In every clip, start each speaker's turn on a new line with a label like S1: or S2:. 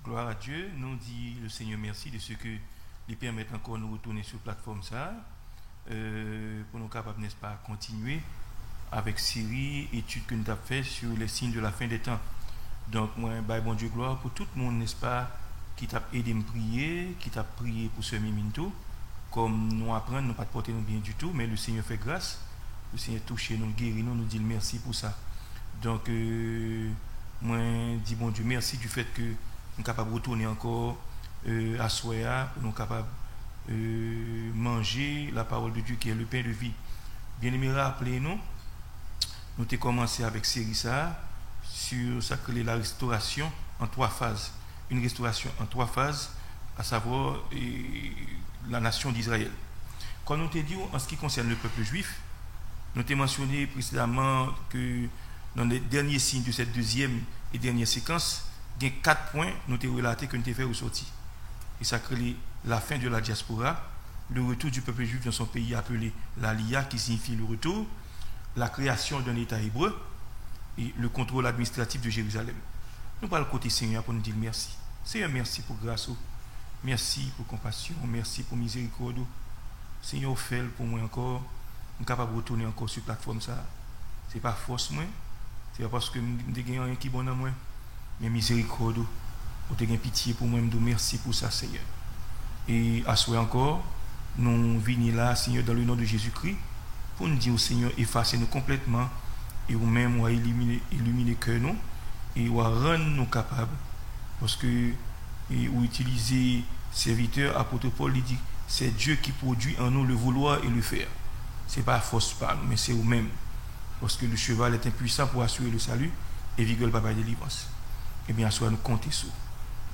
S1: Gloire à Dieu, nous dit le Seigneur merci de ce que lui permettent encore de nous retourner sur la plateforme ça, pour nous capables, n'est-ce pas, continuer avec série études que nous avons fait sur les signes de la fin des temps. Donc moi, bon Dieu gloire pour tout le monde, n'est-ce pas, qui t'a aidé à me prier, qui t'a prié pour ce miminto, comme nous apprenons, nous pas porter nous bien du tout, mais le Seigneur fait grâce, le Seigneur touche nous, guérit nous dit merci pour ça. Donc moi dis bon Dieu merci du fait que nous sommes capables de retourner encore à Soya, pour nous capables de manger la parole de Dieu qui est le pain de vie. Bien aimé, rappelez-nous, nous avons commencé avec série ça sur ça que la restauration en 3 phases. Une restauration en 3 phases, à savoir la nation d'Israël. Quand nous avons dit en ce qui concerne le peuple juif, nous avons mentionné précédemment que dans les derniers signes de cette deuxième et dernière séquence, il y a 4 points nous avons relatés que nous avons fait ressortir. Et ça crée la fin de la diaspora, le retour du peuple juif dans son pays appelé l'Aliyah, qui signifie le retour, la création d'un État hébreu et le contrôle administratif de Jérusalem. Nous parlons côté Seigneur pour nous dire merci. Seigneur, merci pour grâce, merci pour compassion, merci pour miséricorde. Seigneur, fait pour moi encore, je suis capable de retourner encore sur la plateforme ça. Ce n'est pas force moi, c'est pas parce que je n'ai rien qui est bon à moi. Mais miséricorde, vous avez pitié pour moi, merci pour ça, Seigneur. Et à souhait encore, nous venons là, Seigneur, dans le nom de Jésus-Christ, pour nous dire au Seigneur, effacez-nous complètement, et vous-même, vous illuminer le cœur, nous, et vous rendre nous capables, parce que vous utilisez serviteur, apôtre Paul, il dit, c'est Dieu qui produit en nous le vouloir et le faire. Ce n'est pas force par nous, mais c'est vous-même. Parce que le cheval est impuissant pour assurer le salut, et vigole pas de délivrance. Eh bien, soit nous compter sur.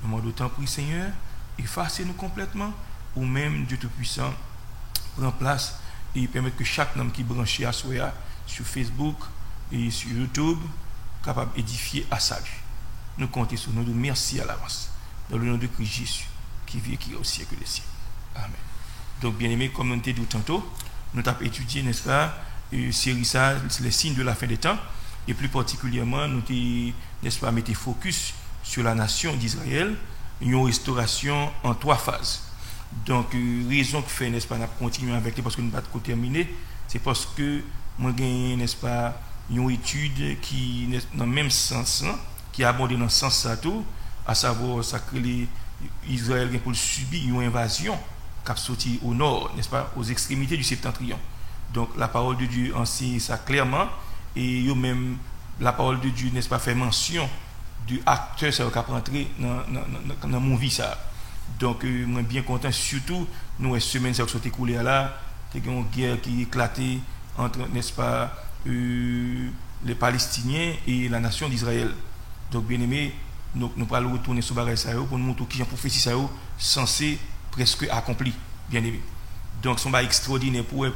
S1: Nous demandons autant pour Seigneur, effacez-nous complètement, ou même Dieu Tout-Puissant prend place et permet que chaque homme qui est branché à soi sur Facebook et sur YouTube, capable d'édifier à salut. Nous comptons sur nous, merci à l'avance. Dans le nom de Christ Jésus, qui vit et qui est au siècle des siècles. Amen. Donc, bien aimé, comme on t'a dit tantôt, nous avons étudié, n'est-ce pas, série ça, les signes de la fin des temps. Et plus particulièrement, nous avons, n'est-ce pas, mis focus sur la nation d'Israël, une restauration en 3 phases. Donc, raison que fait, n'est-ce pas, nous continuons avec parce que nous ne pouvons pas terminer, c'est parce que moi, j'ai, n'est-ce pas, une étude qui, dans le même sens, qui a abordé dans le sens ça tout, à savoir, ça que les Israéliens pour subir une invasion qui a sorti au nord, n'est-ce pas, aux extrémités du septentrion. Donc, la parole de Dieu enseigne ça clairement. Et même la parole de Dieu, n'est-ce pas, fait mention du acteur qui a rentré dans mon vie ça. Donc moi bien content, surtout nous semaine ça qui s'est écoulée là, il y a une guerre qui éclaté entre, n'est-ce pas, les Palestiniens et la nation d'Israël. Donc bien aimé, nous allons retourner sur bagage ça pour nous montrer qui a prophétie ça censé presque accompli, bien aimé. Donc son bail extraordinaire pour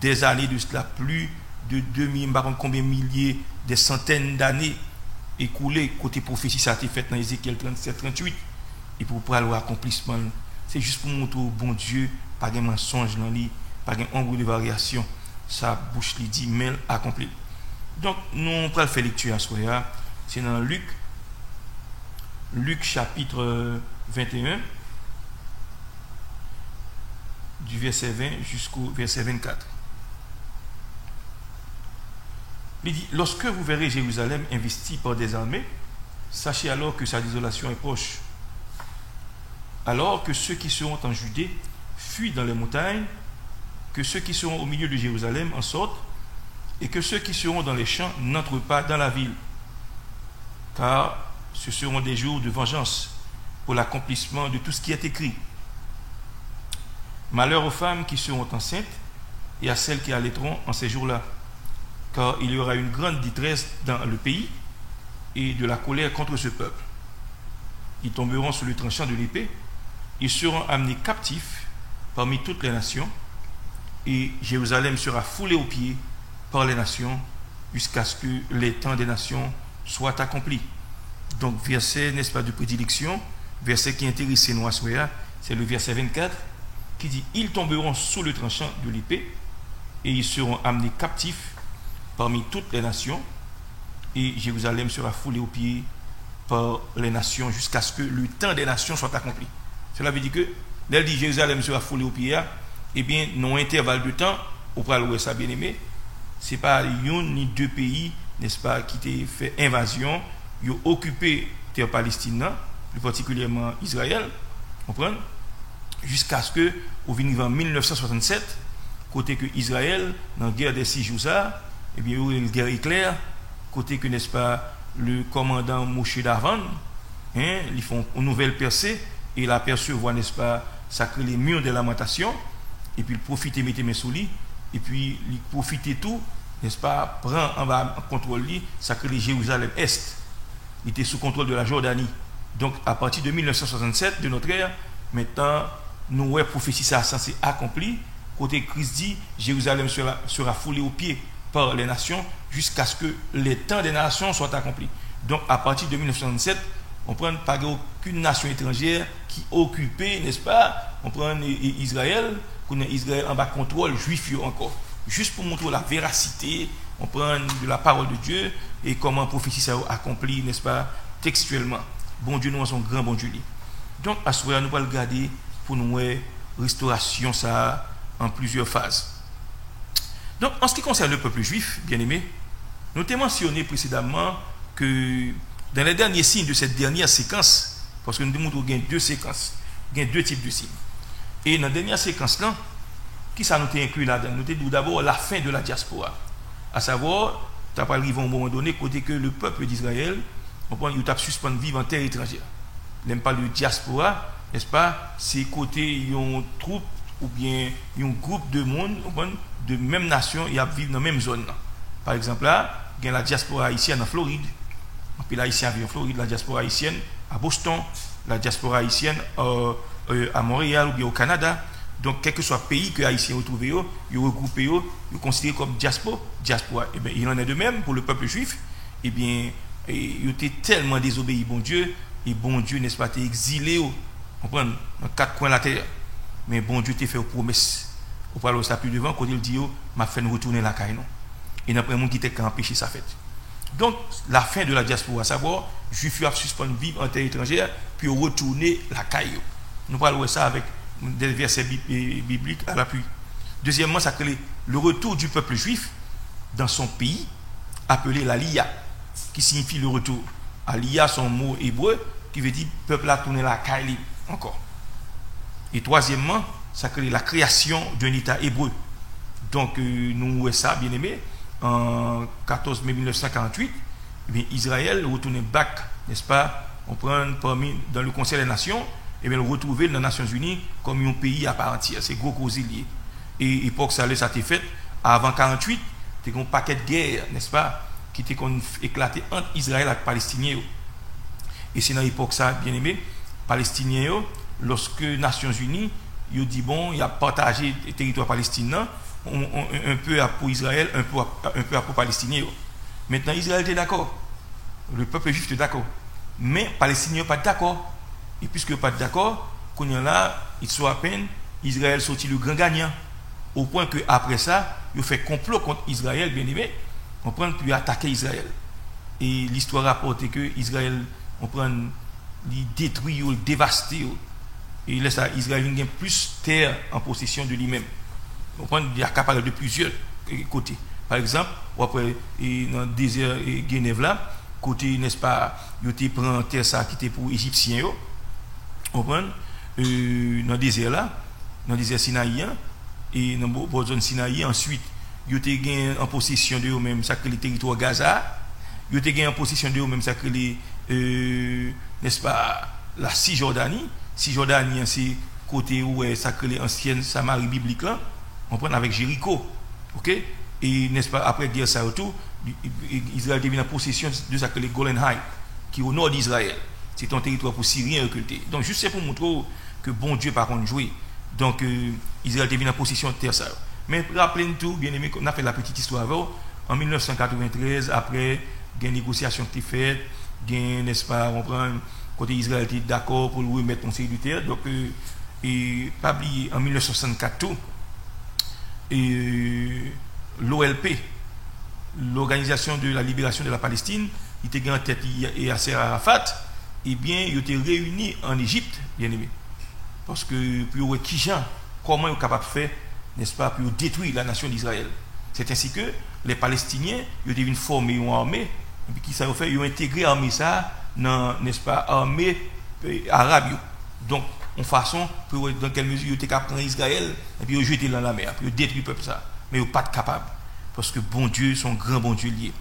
S1: des années de cela, plus de 2000, combien milliers, des centaines d'années écoulées côté prophétie ça a été fait dans Ézéchiel 37-38 et pour aller accomplissement c'est juste pour montrer au bon Dieu pas de mensonge dans lui, pas de ombre de variation, sa bouche lui dit mais accompli. Donc nous on va faire lecture à soir, c'est dans Luc chapitre 21 du verset 20 jusqu'au verset 24. Il dit, lorsque vous verrez Jérusalem investie par des armées, sachez alors que sa désolation est proche. Alors que ceux qui seront en Judée fuient dans les montagnes, que ceux qui seront au milieu de Jérusalem en sortent, et que ceux qui seront dans les champs n'entrent pas dans la ville. car ce seront des jours de vengeance pour l'accomplissement de tout ce qui est écrit. Malheur aux femmes qui seront enceintes et à celles qui allaiteront en ces jours-là, car il y aura une grande détresse dans le pays et de la colère contre ce peuple. Ils tomberont sous le tranchant de l'épée, ils seront amenés captifs parmi toutes les nations, et Jérusalem sera foulée aux pieds par les nations jusqu'à ce que les temps des nations soient accomplis. Donc, verset, n'est-ce pas, de prédilection, verset qui intéresse nous à Soya, c'est le verset 24, qui dit « Ils tomberont sous le tranchant de l'épée, et ils seront amenés captifs parmi toutes les nations, et Jérusalem sera foulée aux pieds par les nations jusqu'à ce que le temps des nations soit accompli. » Cela veut dire que, dès qu'il dit Jérusalem sera foulée aux pieds, eh bien, non intervalle de temps, au pral ça bien aimé, c'est pas un ni deux pays, n'est-ce pas, qui ont fait invasion, ils ont occupé terre Palestine, plus particulièrement Israël, comprenez, jusqu'à ce que, au vivant 1967, côté que Israël, dans la guerre des 6 jours, eh bien, il y a eu une guerre éclair, côté que, n'est-ce pas, le commandant Moshe Davan, ils font une nouvelle percée, et la percée voit, n'est-ce pas, sacrer les murs de lamentation, et puis il profite et mettre mes sous lui, et puis il profite tout, n'est-ce pas, prend en bas en contrôle lui, sacrer les Jérusalem Est. Il était sous contrôle de la Jordanie. Donc à partir de 1967 de notre ère, maintenant, nous ouais prophétie ça censé accompli. Côté Christ dit, Jérusalem sera foulée aux pieds par les nations jusqu'à ce que les temps des nations soient accomplis. Donc à partir de 1967, on prend pas aucune nation étrangère qui occupait, n'est-ce pas, on prend Israël, qu'on a Israël en bas contrôle juif encore. Juste pour montrer la véracité, on prend de la parole de Dieu et comment prophétie ça accompli, n'est-ce pas, textuellement. Bon Dieu, nous sommes grand bon Dieu. Donc à ce moment-là, nous allons regarder pour nous restauration ça en plusieurs phases. Donc en ce qui concerne le peuple juif, bien aimé, nous avons mentionné précédemment que dans les derniers signes de cette dernière séquence, parce que nous démontrons qu'il y a deux séquences, il y a deux types de signes. Et dans la dernière séquence-là, qui ça nous a inclus là-dedans? Nous avons d'abord la fin de la diaspora. À savoir, tu as pas arrivé à un moment donné, côté que le peuple d'Israël, on prend, il a suspendu vivre en terre étrangère. N'aime pas le diaspora, n'est-ce pas? C'est côté, il y a une troupe ou bien un groupe de monde, de même nation, et à vivre dans la même zone. Par exemple, là, il y a la diaspora haïtienne en Floride. Puis l'haïtien vit en Floride, la diaspora haïtienne à Boston, la diaspora haïtienne à Montréal ou bien au Canada. Donc, quel que soit le pays que les Haïtiens ont trouvé, ils ont regroupé, ils ont considéré comme diaspora. Eh bien, il en est de même pour le peuple juif. Eh bien, ils étaient tellement désobéis, bon Dieu, et bon Dieu, n'est-ce pas, t'es exilé, on prend dans 4 coins de la terre. Mais bon Dieu t'a fait une promesse. On parle de ça plus devant, quand il dit, m'a fait retourner la caille, non. Et n'a pas un monde qui t'a empêché sa fête. Donc, la fin de la diaspora, à savoir, juifs ont suspendu vivre en terre étrangère, puis retourner la caille. Nous parlons de ça avec des versets bibliques à l'appui. Deuxièmement, ça crée le retour du peuple juif dans son pays, appelé l'Aliyah, qui signifie le retour. Aliyah, son mot hébreu, qui veut dire peuple a tourné la caille encore. Et troisièmement, ça crée la création d'un État hébreu. Donc, nous voyons ça, bien aimé, en 14 mai 1948, eh bien, Israël retourne back, n'est-ce pas, on prend dans le Conseil des Nations, et bien le retrouver dans les Nations Unies comme un pays à part entière. C'est gros lié. Et époque ça a été fait avant 48, c'était un paquet de guerre, n'est-ce pas, qui était éclaté entre Israël et les Palestiniens. Et c'est dans l'époque ça, bien aimé, Palestiniens, lorsque les Nations Unies, ils ont dit bon, il a partagé le territoire palestinien, un peu pour Israël, un peu pour les Palestiniens. Maintenant, Israël était d'accord. Le peuple juif était d'accord. Mais les Palestiniens n'étaient pas d'accord. Et puisque pas d'accord, qu'on y a là, il soit à peine, Israël sortit le grand gagnant. Au point que après ça, il fait complot contre Israël, bien aimé, on prend puis attaquer Israël. Et l'histoire rapporte que Israël, on prend, il détruit, il dévaste, et il laisse à Israël gagne plus terre en possession de lui-même. On prend, il est capable de plusieurs côtés. Par exemple, après, dans le désert Genève là, côté, n'est-ce pas, il prend terre ça qui était pour les Égyptiens. On prend dans le désert là, dans le désert Sinaïen, et dans la zone Sinaï, ensuite, ils ont gagné en possession de eux-mêmes, ça que le territoire Gaza, ils étaient gagné en possession de eux, même ça que les, n'est-ce pas, la Cisjordanie. Cisjordanie, c'est côté où est ça que les anciennes Samarie biblique là, on prend avec Jéricho, ok? Et n'est-ce pas, après guerre ça autour, Israël devient en possession de ça que les Golan Heights, qui est au nord d'Israël. C'est un territoire pour Syriens occultés. Donc juste c'est pour montrer que bon Dieu par contre jouer. Donc Israël devient en possession de terre ça. Mais rappelez-nous tout, bien aimé, on a fait la petite histoire avant. En 1993, après, il y a une négociation qui est faite, n'est-ce pas, on prend côté Israël était d'accord pour lui mettre conseil du terre. Donc, et pas oublier, en 1964, l'OLP, l'Organisation de la Libération de la Palestine, il était en tête et Yasser Arafat, et bien, il était réunis en Égypte, bien aimé. Parce que, pour qui gens, comment ils sont capables de faire, n'est-ce pas, pour détruire la nation d'Israël. C'est ainsi que les Palestiniens, ils deviennent formés en armée, et puis qui ça fait, ils ont intégré l'armée ça dans, n'est-ce pas, armée arabe. Donc, en façon, pour dans quelle mesure ils étaient capables de prendre Israël, et puis ils jeter dans la mer, puis ils détruire le peuple ça. Mais ils ne sont pas capables. Parce que bon Dieu, son grand bon Dieu lié.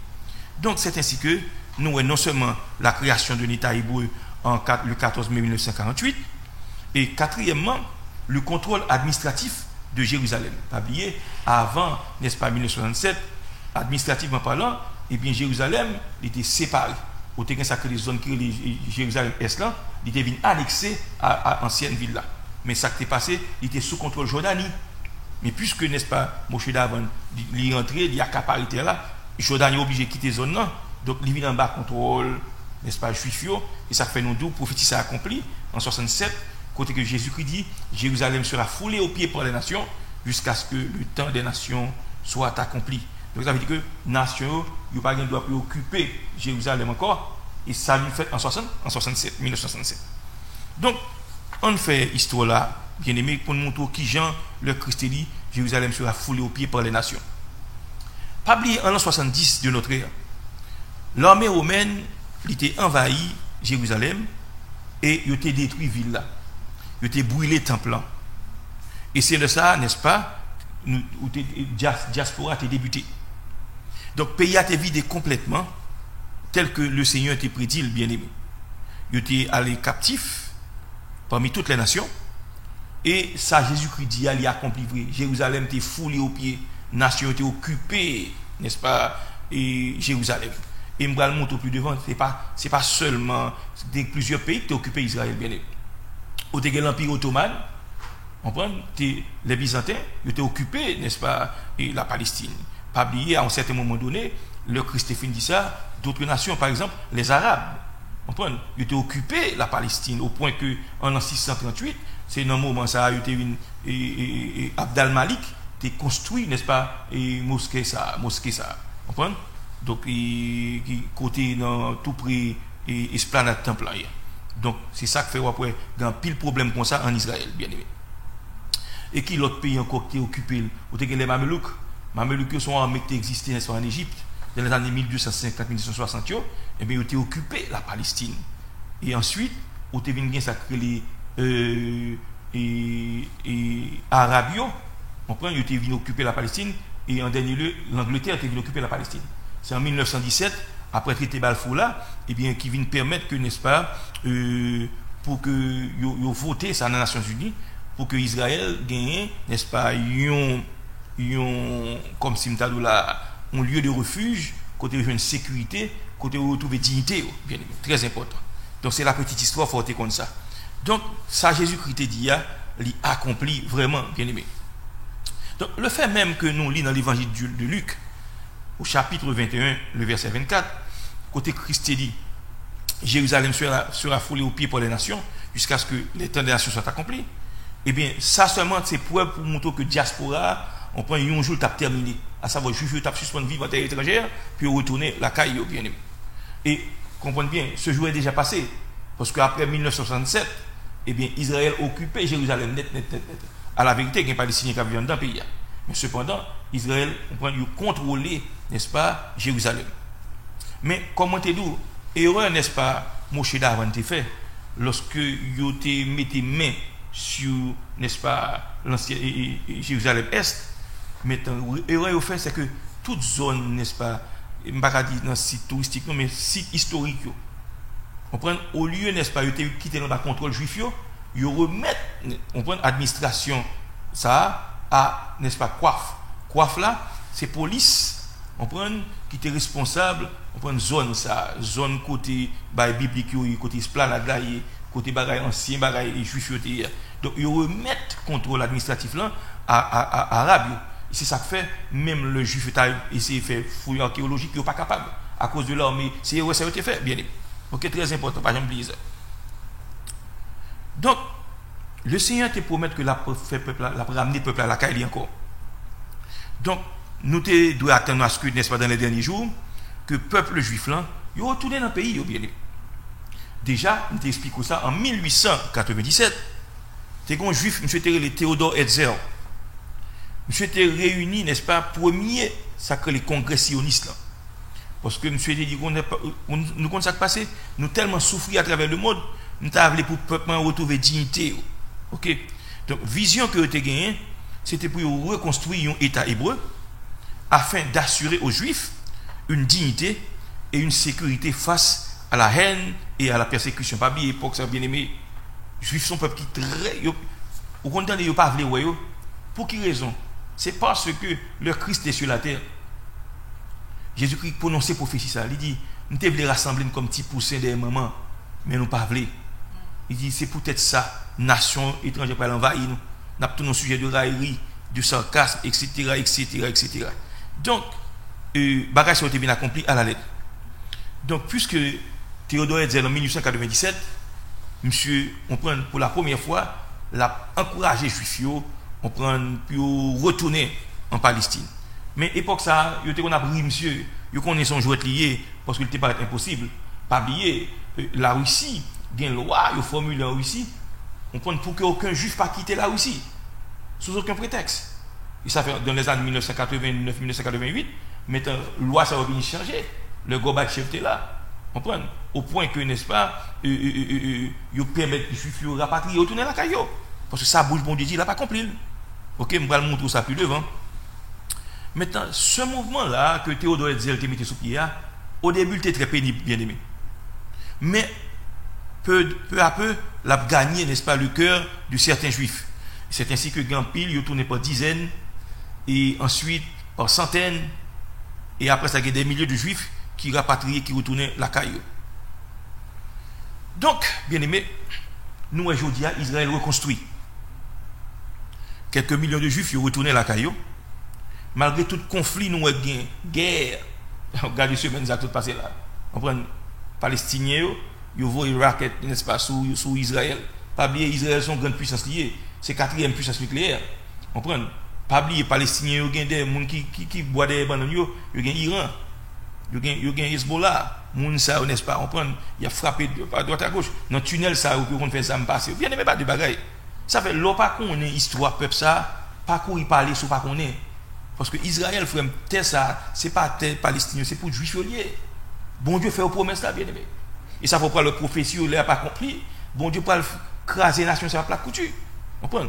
S1: Donc, c'est ainsi que nous, non seulement la création de l'État hébreu le 14 mai 1948, et quatrièmement, le contrôle administratif de Jérusalem. Pas oublier, avant, n'est-ce pas, 1967, administrativement parlant, eh bien, Jérusalem était séparé. Au terrain, ça que les zones qui les Jérusalem Est là, il était annexé à l'ancienne ville là. Mais ça qui est passé, il était sous contrôle Jordanie. Mais puisque, n'est-ce pas, Moshe d'avant, il est rentré, il y a capacité là, Jordanie est obligé de quitter la zone là, donc il vient en bas contrôle, n'est-ce pas, juif, et ça fait nous deux, prophétie ça accompli en 67. Côté que Jésus-Christ dit, Jérusalem sera foulée aux pieds par les nations jusqu'à ce que le temps des nations soit accompli. Donc ça veut dire que les nations n'ont pas le droit occuper Jérusalem encore, et ça lui fait en 1967. Donc, on fait histoire là, bien aimé, pour nous montrer qui Jean, le Christ dit, Jérusalem sera foulée aux pieds par les nations. Pas oublier en l'an 70 de notre ère, l'armée romaine était envahi Jérusalem et il a détruit la ville là. Il a brûlé le temple. Et c'est de ça, n'est-ce pas, diaspora a débuté. Donc, le pays a été vidé complètement, tel que le Seigneur était prédit, le bien-aimé. Il était allé captif parmi toutes les nations. Et ça, Jésus-Christ dit, il a accompli vrai. Jérusalem était foulée aux pieds. Nation était occupée, n'est-ce pas, et Jérusalem. Et je vais le montrer plus devant, ce n'est pas seulement plusieurs pays qui ont occupé Israël, bien-aimé. Au début de l'Empire ottoman, les Byzantins étaient occupés, n'est-ce pas, et la Palestine. Pas oublier, à un certain moment donné, le Christ dit ça, d'autres nations, par exemple, les Arabes, ils étaient occupés la Palestine, au point que en 638, c'est dans un moment ça, Abd al-Malik a construit, n'est-ce pas, et mosquée ça. Donc, côté dans tout près, esplanade temple. Donc, c'est ça qui fait après, un pile problème comme ça en Israël, bien aimé. Et qui l'autre pays encore qui est occupé, vous avez les Mamelouks. Mamelouks sont armés qui existaient en Égypte, dans les années 1250-1260, et bien, ils ont été occupés la Palestine. Et ensuite, vous avez bien ça que les Arabes, ils ont été occuper la Palestine, et en dernier lieu, l'Angleterre a été occupée la Palestine. C'est en 1917, après le traité Balfour là, et bien, qui vient permettre que, n'est-ce pas, pour que ils voté ça dans les Nations Unies, pour que Israël gagne, n'est-ce pas, comme si nous là, un lieu de refuge, côté de sécurité, côté où retrouver dignité, bien aimé, très important. Donc c'est la petite histoire forte comme ça. Donc ça Jésus-Christ dit, il accompli vraiment, bien aimé. Donc le fait même que nous lisons dans l'évangile de Luc, au chapitre 21, le verset 24, côté Christ dit, Jérusalem sera foulée aux pieds par les nations, jusqu'à ce que les temps des nations soient accomplis. Eh bien, ça seulement, c'est pour montrer que diaspora, on prend un jour, tu as terminé. À savoir, juif, tu as suspendu vivre en terre étrangère, puis retourner la caille, bien aimé. Et, comprenez bien, ce jour est déjà passé. Parce qu'après 1967, eh bien, Israël occupait Jérusalem net. À la vérité, il n'y a pas de signes qui viennent dans le pays. Mais cependant, Israël, on prend contrôler, n'est-ce pas, Jérusalem. Mais, comment tu dis, erreur, n'est-ce pas, Moshe d'avant fait, lorsque tu mis main sur, n'est-ce pas, l'ancien Jérusalem Est, mais l'erreur au fait, c'est que toute zone, n'est-ce pas, je ne vais pas dire dans site touristique, mais site historique. On prend au lieu, n'est-ce pas, de quitter dans le contrôle juif, ils remettent, on prend l'administration, ça, à, n'est-ce pas, coiffe. Coiffe là, c'est police, on prend qui était responsable, on prend une zone, ça, zone côté biblique, côté esplanade là, côté bagaille ancien, bagaille juif. Donc, ils remettent contrôle administratif là à Arabe. C'est ça que fait, même le juif a essayé de faire fouille archéologique, il n'est pas capable, à cause de l'armée. C'est ça a été fait, bien. Ok, très important, pas jamais oublier ça. Donc, le Seigneur te promet que la ramener le peuple à la caille encore. Donc, nous devons attendre à ce que, n'est-ce pas, dans les derniers jours, que le peuple juif là, il retourne dans le pays, bien. Déjà, nous t'expliquons ça en 1897. C'est un juif, M. Théodore Herzl. M. était réuni, n'est-ce pas, premier, ça que les congrès sionistes là. Parce que M. dit nous compte ça passé, nous tellement souffrir à travers le monde, nous avons pour le peuple retrouver dignité. OK? Donc, vision que vous avez gagnée, c'était pour reconstruire un État hébreu afin d'assurer aux Juifs une dignité et une sécurité face à la haine et à la persécution. Pas bien époque, ça bien aimé. Les Juifs sont un peuple qui très. Au contraire, ils ne pas voulu. Pour quelle raison? C'est parce que le Christ est sur la terre. Jésus-Christ prononçait prophétie ça. Il dit, nous devons rassembler comme petit poussin des mamans, mais nous pas voulu. Il dit, c'est peut-être ça, nation étrangère pour l'envahir nous. Nous avons tout nos sujets de raillerie, de sarcasme, etc. Donc, bagage ça a été bien accompli à la lettre. Donc, puisque Théodore Herzl en 1897, monsieur, on prend pour la première fois, l'a encouragé les Juifs, on prend pour retourner en Palestine. Mais époque ça, on a pris monsieur, il connaît son jouet lié parce qu'il n'était pas impossible. Pas oublier, la Russie, il y a une loi, il formule en Russie, on prend pour qu'aucun juif pas quitter la Russie, sous aucun prétexte. Et ça fait dans les années 1989-1988, mais la loi ça va venir changer. Le Gorbatchev était là. On prend au point que, n'est-ce pas, il permet les juifs de rapatrier, retourner la caillou. Parce que ça bouge, bon Dieu, il n'a pas compris. Ok, je vais vous montrer ça plus devant. Maintenant, ce mouvement-là que Théodore Herzl a mis sous pied, au début, il était très pénible, bien aimé. Mais, peu à peu, il a gagné, n'est-ce pas, le cœur de certains juifs. C'est ainsi que Gampil, il tourné par dizaines, et ensuite par centaines, et après ça, il y a des milliers de juifs qui rapatriaient, qui retournaient la caillou. Donc, bien aimé, nous, aujourd'hui, Israël reconstruit. Quelques millions de juifs, ils retournaient la caillou. Malgré tout conflit, nous avons une guerre. Regardez ce que tout passé là. On prend les Palestiniens, ils voient les raquettes, n'est-ce pas, sous Israël. Pas oublier, Israël sont une grande puissance liée. C'est la 4e puissance nucléaire. On prend. Pas oublier, les Palestiniens, ils ont des gens qui boivent des bananes, ils ont Iran, ils ont Hezbollah. Moun ça, n'est-ce pas, on prend, il a frappé à droite à gauche. Dans le tunnel, ça, on fait ça me passer. Bien aimé, pas de bagaille. Ça fait, l'on pas qu'on ait histoire, peuple ça, pas qu'on y parler, sous pas qu'on ait. Parce que Israël, frère, terre ça, c'est pas terre palestinien, c'est pour les juifs liés. Bon Dieu fait une promesse là, bien aimé. Et ça faut pas le prophétie, il n'a pas accompli. Bon Dieu pas craser la nation, ça va plat couture. On prend.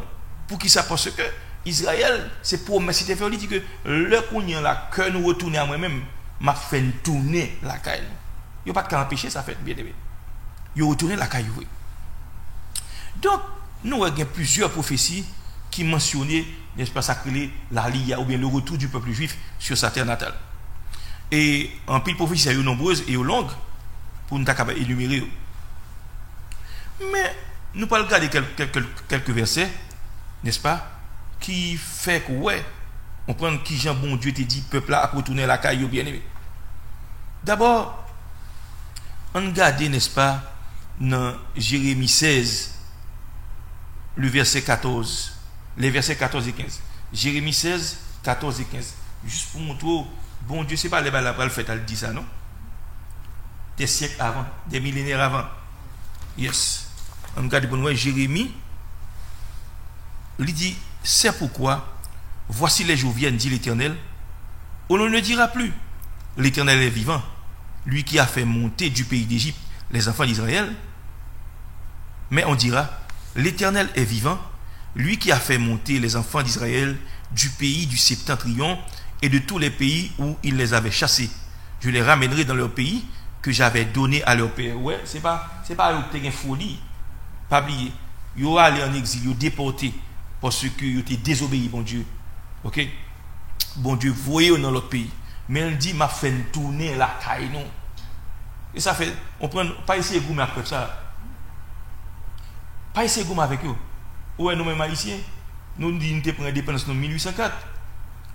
S1: Pour qui ça? Parce que Israël, c'est promesse, c'était fait, il dit que le qu'on là, que nous retourner à moi-même, m'a fait tourner la caille. Il n'y a pas de cas empêcher, ça fait bien aimé. Il a retourné la caille. Donc, nous avons plusieurs prophéties qui mentionnaient, n'est-ce pas, sacré la Lia ou bien le retour du peuple juif sur sa terre natale. Et en pile prophéties, il y a nombreuses et longues pour nous énumérer. Mais nous allons regarder quelques versets, n'est-ce pas, qui fait que, ouais, on prend qui Jean bon Dieu te dit, peuple là a retourné la caille bien aimé. D'abord, on regarde, n'est-ce pas, dans Jérémie 16, le verset 14, les versets 14 et 15. Jérémie 16, 14 et 15. Juste pour montrer, bon Dieu, c'est pas les balles après le fait, elle dit ça, non? Des siècles avant, des millénaires avant. Yes. On regarde pour nous, Jérémie, il dit, c'est pourquoi, voici les jours viennent, dit l'Éternel, on ne le dira plus. L'Éternel est vivant, lui qui a fait monter du pays d'Égypte les enfants d'Israël. Mais on dira, l'Éternel est vivant, lui qui a fait monter les enfants d'Israël du pays du septentrion et de tous les pays où il les avait chassés, Je les ramènerai dans leur pays que j'avais donné à leur père. Ouais, c'est pas une folie. Pas oublier. Ils sont allés en exil, ils sont déportés parce qu'ils ont désobéi, bon Dieu. Ok? Bon Dieu, voyez dans l'autre pays. Mais elle dit, m'a fait tourner la caille, non? Et ça fait, on prend, pas essayer de gommer après ça. Pas essayer de gommer avec eux. Ouais, nous-mêmes haïtiens, nous disons que nous prenons l'indépendance en 1804.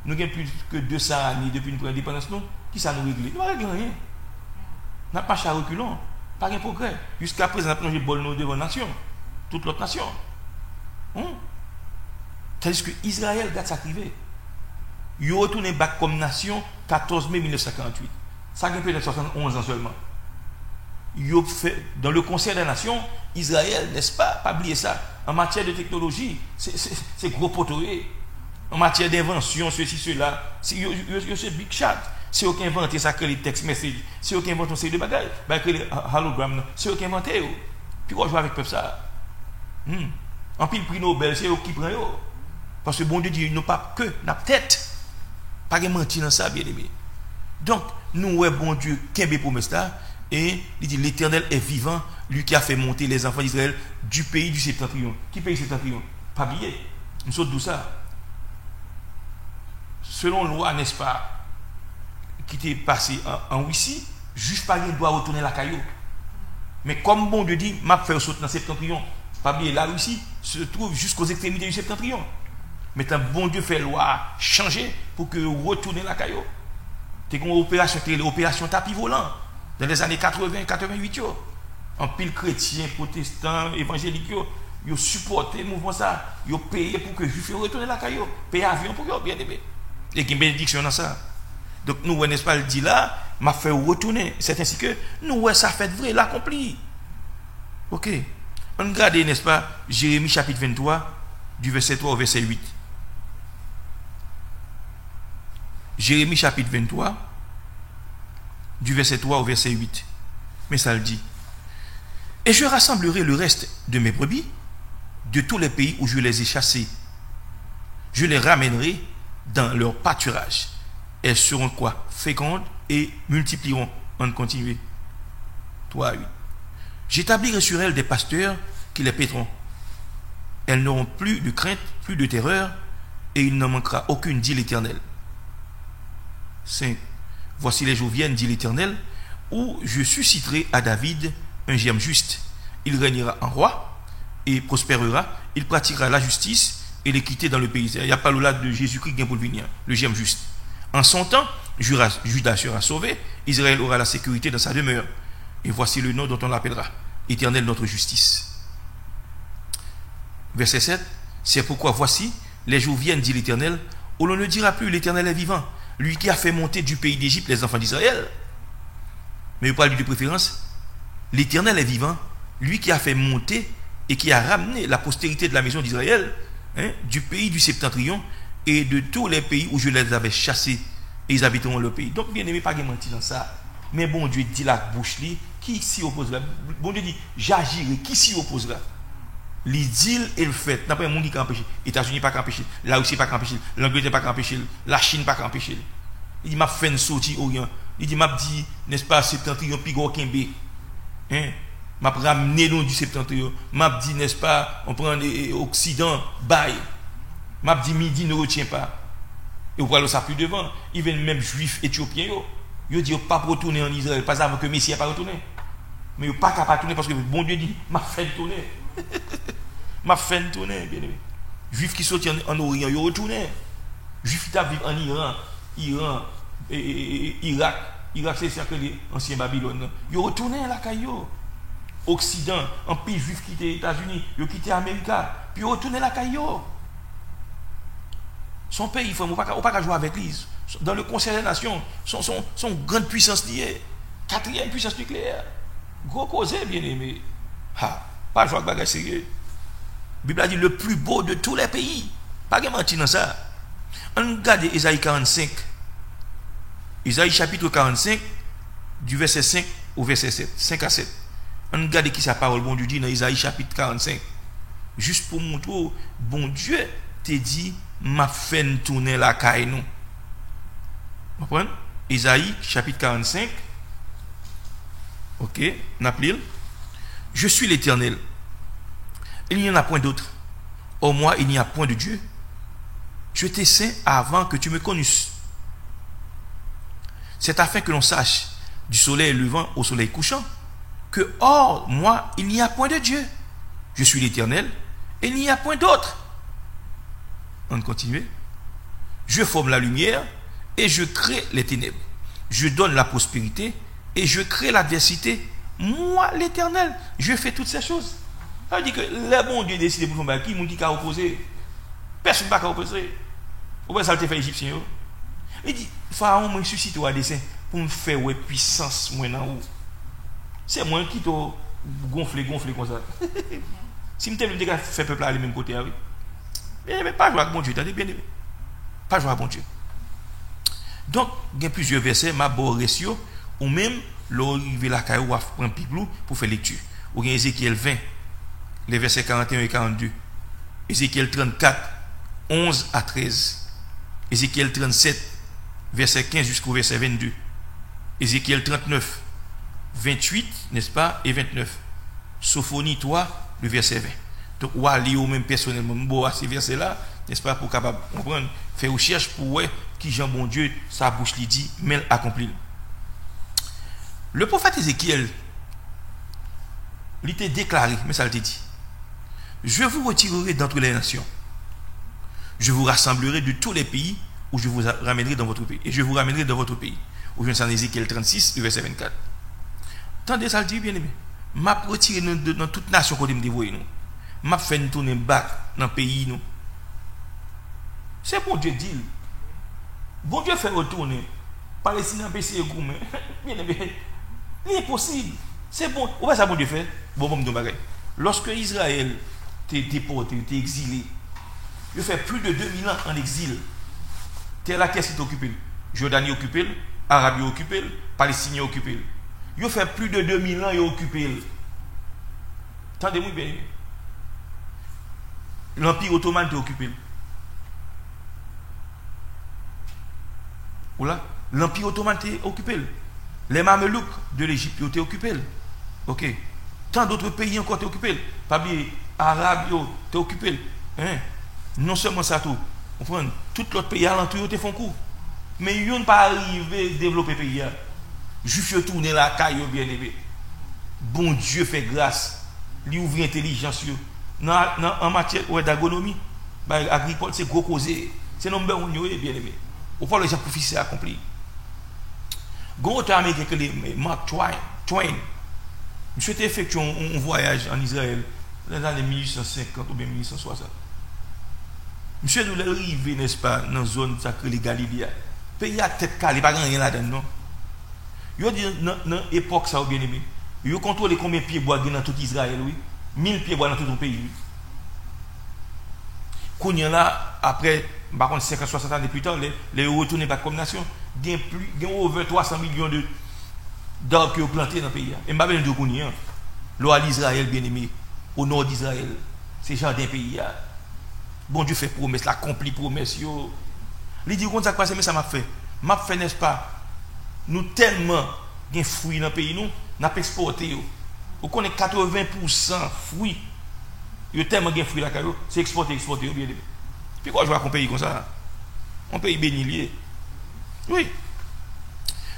S1: Nous avons plus que 200 années depuis nous prenons l'indépendance, non? Qui ça nous règle? Nous ne réglons rien. Nous n'avons pas chat reculant. Pas de progrès. Jusqu'à présent, nous avons plongé bol devant la nation. Toute l'autre nation. Tandis que Israël, regarde ça privé. Il a retourné back comme nation 14 mai 1948. Ça a peut-être 71 ans seulement. Il a fait, dans le Conseil des Nations, Israël, n'est-ce pas oublier ça. En matière de technologie, c'est gros poteau. En matière d'invention, ceci, cela, c'est big shot. C'est eux qui ont inventé ça, que les text messages. C'est eux qui ont inventé ces deux bagages. Que les hologrammes, c'est eux qui ont inventé. Puis on joue avec ça. En pile prix Nobel, c'est eux qui prennent. Parce que bon Dieu dit, ils n'ont pas que la tête. Pas de mentir dans ça, bien aimé. Donc, nous, ouais, bon Dieu, qu'est-ce pour ça? Et il dit, l'Éternel est vivant, lui qui a fait monter les enfants d'Israël du pays du septentrion. Qui pays septentrion? Pas oublier. Nous sommes d'où ça? Selon la loi, n'est-ce pas, qui était passé en Russie, juste pas il doit retourner la caillou. Mais comme bon Dieu dit, m'a fait sauter dans le septentrion. Pas oublier, la Russie se trouve jusqu'aux extrémités du septentrion. Maintenant, bon Dieu fait loi changer pour que retourner la caillou. C'est une opération tapis volant dans les années 80-88. En pile chrétien, protestant, évangélique, ils ont supporté le mouvement ça. Ils ont payé pour que les juifs retournent la caillou. Payé avion pour qu'ils bien aimé. Et qu'il y a une bénédiction dans ça. Donc nous, n'est-ce pas, le dit là, m'a fait retourner. C'est ainsi que nous, ça fait vrai, l'accompli. Ok. On regarde, n'est-ce pas, Jérémie chapitre 23, du verset 3 au verset 8. Jérémie chapitre 23, du verset 3 au verset 8. Mais ça le dit. Et je rassemblerai le reste de mes brebis de tous les pays où je les ai chassés. Je les ramènerai dans leur pâturage. Elles seront quoi? Fécondes et multiplieront. On continue. 3 à 8. J'établirai sur elles des pasteurs qui les paîtront. Elles n'auront plus de crainte, plus de terreur, et il n'en manquera aucune, dit l'Éternel. 5. Voici les jours viennent, dit l'Éternel, où je susciterai à David un germe juste. Il régnera en roi et prospérera. Il pratiquera la justice et l'équité dans le pays. Il n'y a pas là de Jésus-Christ qui vient pour venir, le germe juste. En son temps, Judas sera sauvé, Israël aura la sécurité dans sa demeure. Et voici le nom dont on l'appellera, Éternel notre justice. Verset 7. C'est pourquoi voici, les jours viennent, dit l'Éternel, où l'on ne dira plus l'Éternel est vivant, lui qui a fait monter du pays d'Égypte les enfants d'Israël. Mais il parle de préférence. L'Éternel est vivant, lui qui a fait monter et qui a ramené la postérité de la maison d'Israël, du pays du septentrion et de tous les pays où je les avais chassés, et ils habiteront le pays. Donc, bien aimé, pas de mentir dans ça. Mais bon Dieu dit la bouche, qui s'y opposera? Bon Dieu dit, j'agirai, qui s'y opposera? Les deals et le fait. N'a pas un monde qui empêche. Les États-Unis pas empêcher. La Russie pas empêcher. L'Angleterre pas empêcher. La Chine pas empêcher. Il dit, m'a fait une sortie Orient. Il dit, m'a dit, n'est-ce pas, septentrion, pigo, Kembe. M'a ramené l'on du septentrion. M'a dit, n'est-ce pas, on prend l'Occident, bye. M'a dit, midi ne retient pas. Et vous voyez ça plus devant. Il vient même juifs éthiopiens. Ils disent, pas retourner en Israël. Pas avant que Messie n'a pas retourné. Mais ils pas capable de tourner parce que bon Dieu dit, m'a fait tourner. M'a fait tourner, bien aimé. Juifs qui sortent en Orient, ils retournent. Juifs qui vivent en Iran, et Irak. Irak, c'est ça que les anciens Babylone. Ils retournent là, Caillou. Occident, un pays juif qui était aux États-Unis, ils quitté l'Amérique, puis ils retournent là, Caillou. Son pays, il ne faut pas jouer avec lui. Dans le Conseil des Nations, son grande puissance liée. 4e puissance nucléaire. Gros causé, bien aimé. Pas jouer avec bagage sérieux. La Bible a dit le plus beau de tous les pays. Pas de mentir dans ça. On regarde Isaïe 45. Isaïe chapitre 45, du verset 5 au verset 7. 5 à 7. On regarde qui sa parole, bon Dieu dit dans Isaïe chapitre 45. Juste pour montrer, bon Dieu te dit, m'a fait tourner la caille nous. Vous comprenez? Isaïe, chapitre 45. Ok, n'appelez. Je suis l'Éternel. Il n'y en a point d'autre. Au moi, il n'y a point de Dieu. Je t'ai saint avant que tu me connusses. C'est afin que l'on sache du soleil levant au soleil couchant que hors moi, il n'y a point de Dieu. Je suis l'Éternel et il n'y a point d'autre. On continue. Je forme la lumière et je crée les ténèbres. Je donne la prospérité et je crée l'adversité. Moi, l'Éternel, je fais toutes ces choses. Ça veut dire que le bon Dieu décide pour faire qui, mon qui a opposé. Personne ne va opposer. Pourquoi ça le fait égyptien? Il dit, Pharaon m'a suscité à dessein pour me faire ouais, puissance moi en haut. C'est moi qui t'ai gonflé comme ça. Si je me fait peuple à le même côté, oui. Mais pas jouer avec bon Dieu, t'as bien aimé. Pas jouer avec bon Dieu. Donc, il y a plusieurs versets, ma borresio, ou même, l'arrivée la caillou à prendre pipelou pour faire lecture. Ou bien Ézéchiel 20, les versets 41 et 42. Ézéchiel 34, 11 à 13. Ézéchiel 37, verset 15 jusqu'au verset 22. Ézéchiel 39, 28, n'est-ce pas, et 29. Sophonie 3, le verset 20. Donc, on va lire même personnellement bon, ces versets-là, n'est-ce pas, pour capable comprendre, faire recherche pour voir qui Jean bon Dieu, sa bouche lui dit, mais accompli. Le prophète Ézéchiel, il était déclaré, mais ça le dit, je vous retirerai d'entre les nations. Je vous rassemblerai de tous les pays où je vous ramènerai dans votre pays. Et je vous ramènerai dans votre pays. Où je suis en Ézéchiel 36, verset 24. Tendez ça le dit bien aimé. M'a retiré dans toute nation qu'on me dévoie nous. M'a fait nous tourner back dans le pays nous. C'est bon Dieu dit. Bon Dieu fait retourner. Palestine en PC gourmet. Bien aimé. C'est impossible. C'est bon. Où est-ce que ça bon Dieu fait? Bon me dire lorsque Israël t'est déporté, t'est exilé, il fait plus de 2000 ans en exil. Terre la caisse est occupée. Jordanie occupée, Arabie occupée, Palestine occupée. Il fait plus de 2000 ans il occupé. Attendez-moi bien. L'Empire ottoman est occupé. Voilà. L'Empire ottoman est occupé. Les Mamelouks de l'Égypte étaient occupés. Ok. Tant d'autres pays encore étaient occupés. Pas bien, Arabes étaient occupés. Hein? Non seulement ça tout. Tout l'autre pays alentour te font coup. Mais ils n'ont pas arrivé à développer le pays. Juif tourner la caille bien aimé. Bon Dieu fait grâce. Il ouvre l'intelligence. En matière d'agronomie, agricole, c'est gros causé. C'est non bien aimé. Au fond, les gens prophéties accompli. Gros auteur américain que les Mark Twain. Monsieur a effectué un voyage en Israël dans les années 1850 ou bien 1860. Monsieur doit arriver, n'est-ce pas, dans la zone sacrée de Galilée. Pays à tête calée, pas rien là-dedans, non. Yo dit dans l'époque ça bien aimé. Yo contrôle combien de pieds bois dans tout Israël, oui. 1000 pieds bois dans tout le pays, oui. Qu'on y a là, après, par contre, 50-60 ans plus tard, les retournés pas comme nation, il y a over 300 millions d'arbres qui ont planté dans le pays. Et je ne sais pas de qu'on y a. L'eau à l'Israël, bien aimé, au nord d'Israël, c'est genre d'un pays. Bon Dieu fait promesse, l'accompli promesse. Il dit qu'on ça passe, mais ça m'a fait. M'a fait, n'est-ce pas? Nous tellement de fruits dans le pays, nous avons exporté. Vous connaissez 80% fruits. Il y a tellement de fruits là, c'est exporté. Bien. Puis quoi, je vois qu'on pays comme ça? On pays béni. Oui.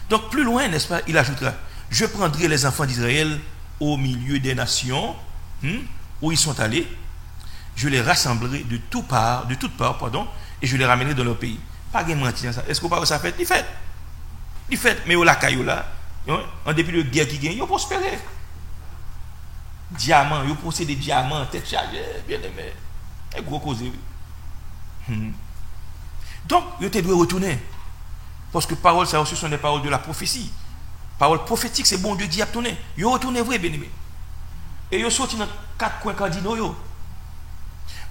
S1: Donc, plus loin, n'est-ce pas? Il ajoutera, je prendrai les enfants d'Israël au milieu des nations où ils sont allés. Je les rassemblerai de toutes parts, et je les ramènerai dans leur pays. Pas de mentir ça. Est-ce que vous ça fait? Il fait, mais au la caillou là, en dépit de guerre qui gagne, ils ont prospéré. Diamants, ils possèdent des diamants, tête chargée, bien aimé. Et gros causé. Donc, ils doivent retourner. Parce que paroles, ça aussi sont des paroles de la prophétie. Paroles prophétiques, c'est bon Dieu dit à tourner. Ils retournent vrai, bien aimé. Et ils sortent dans 4 coins cardinaux.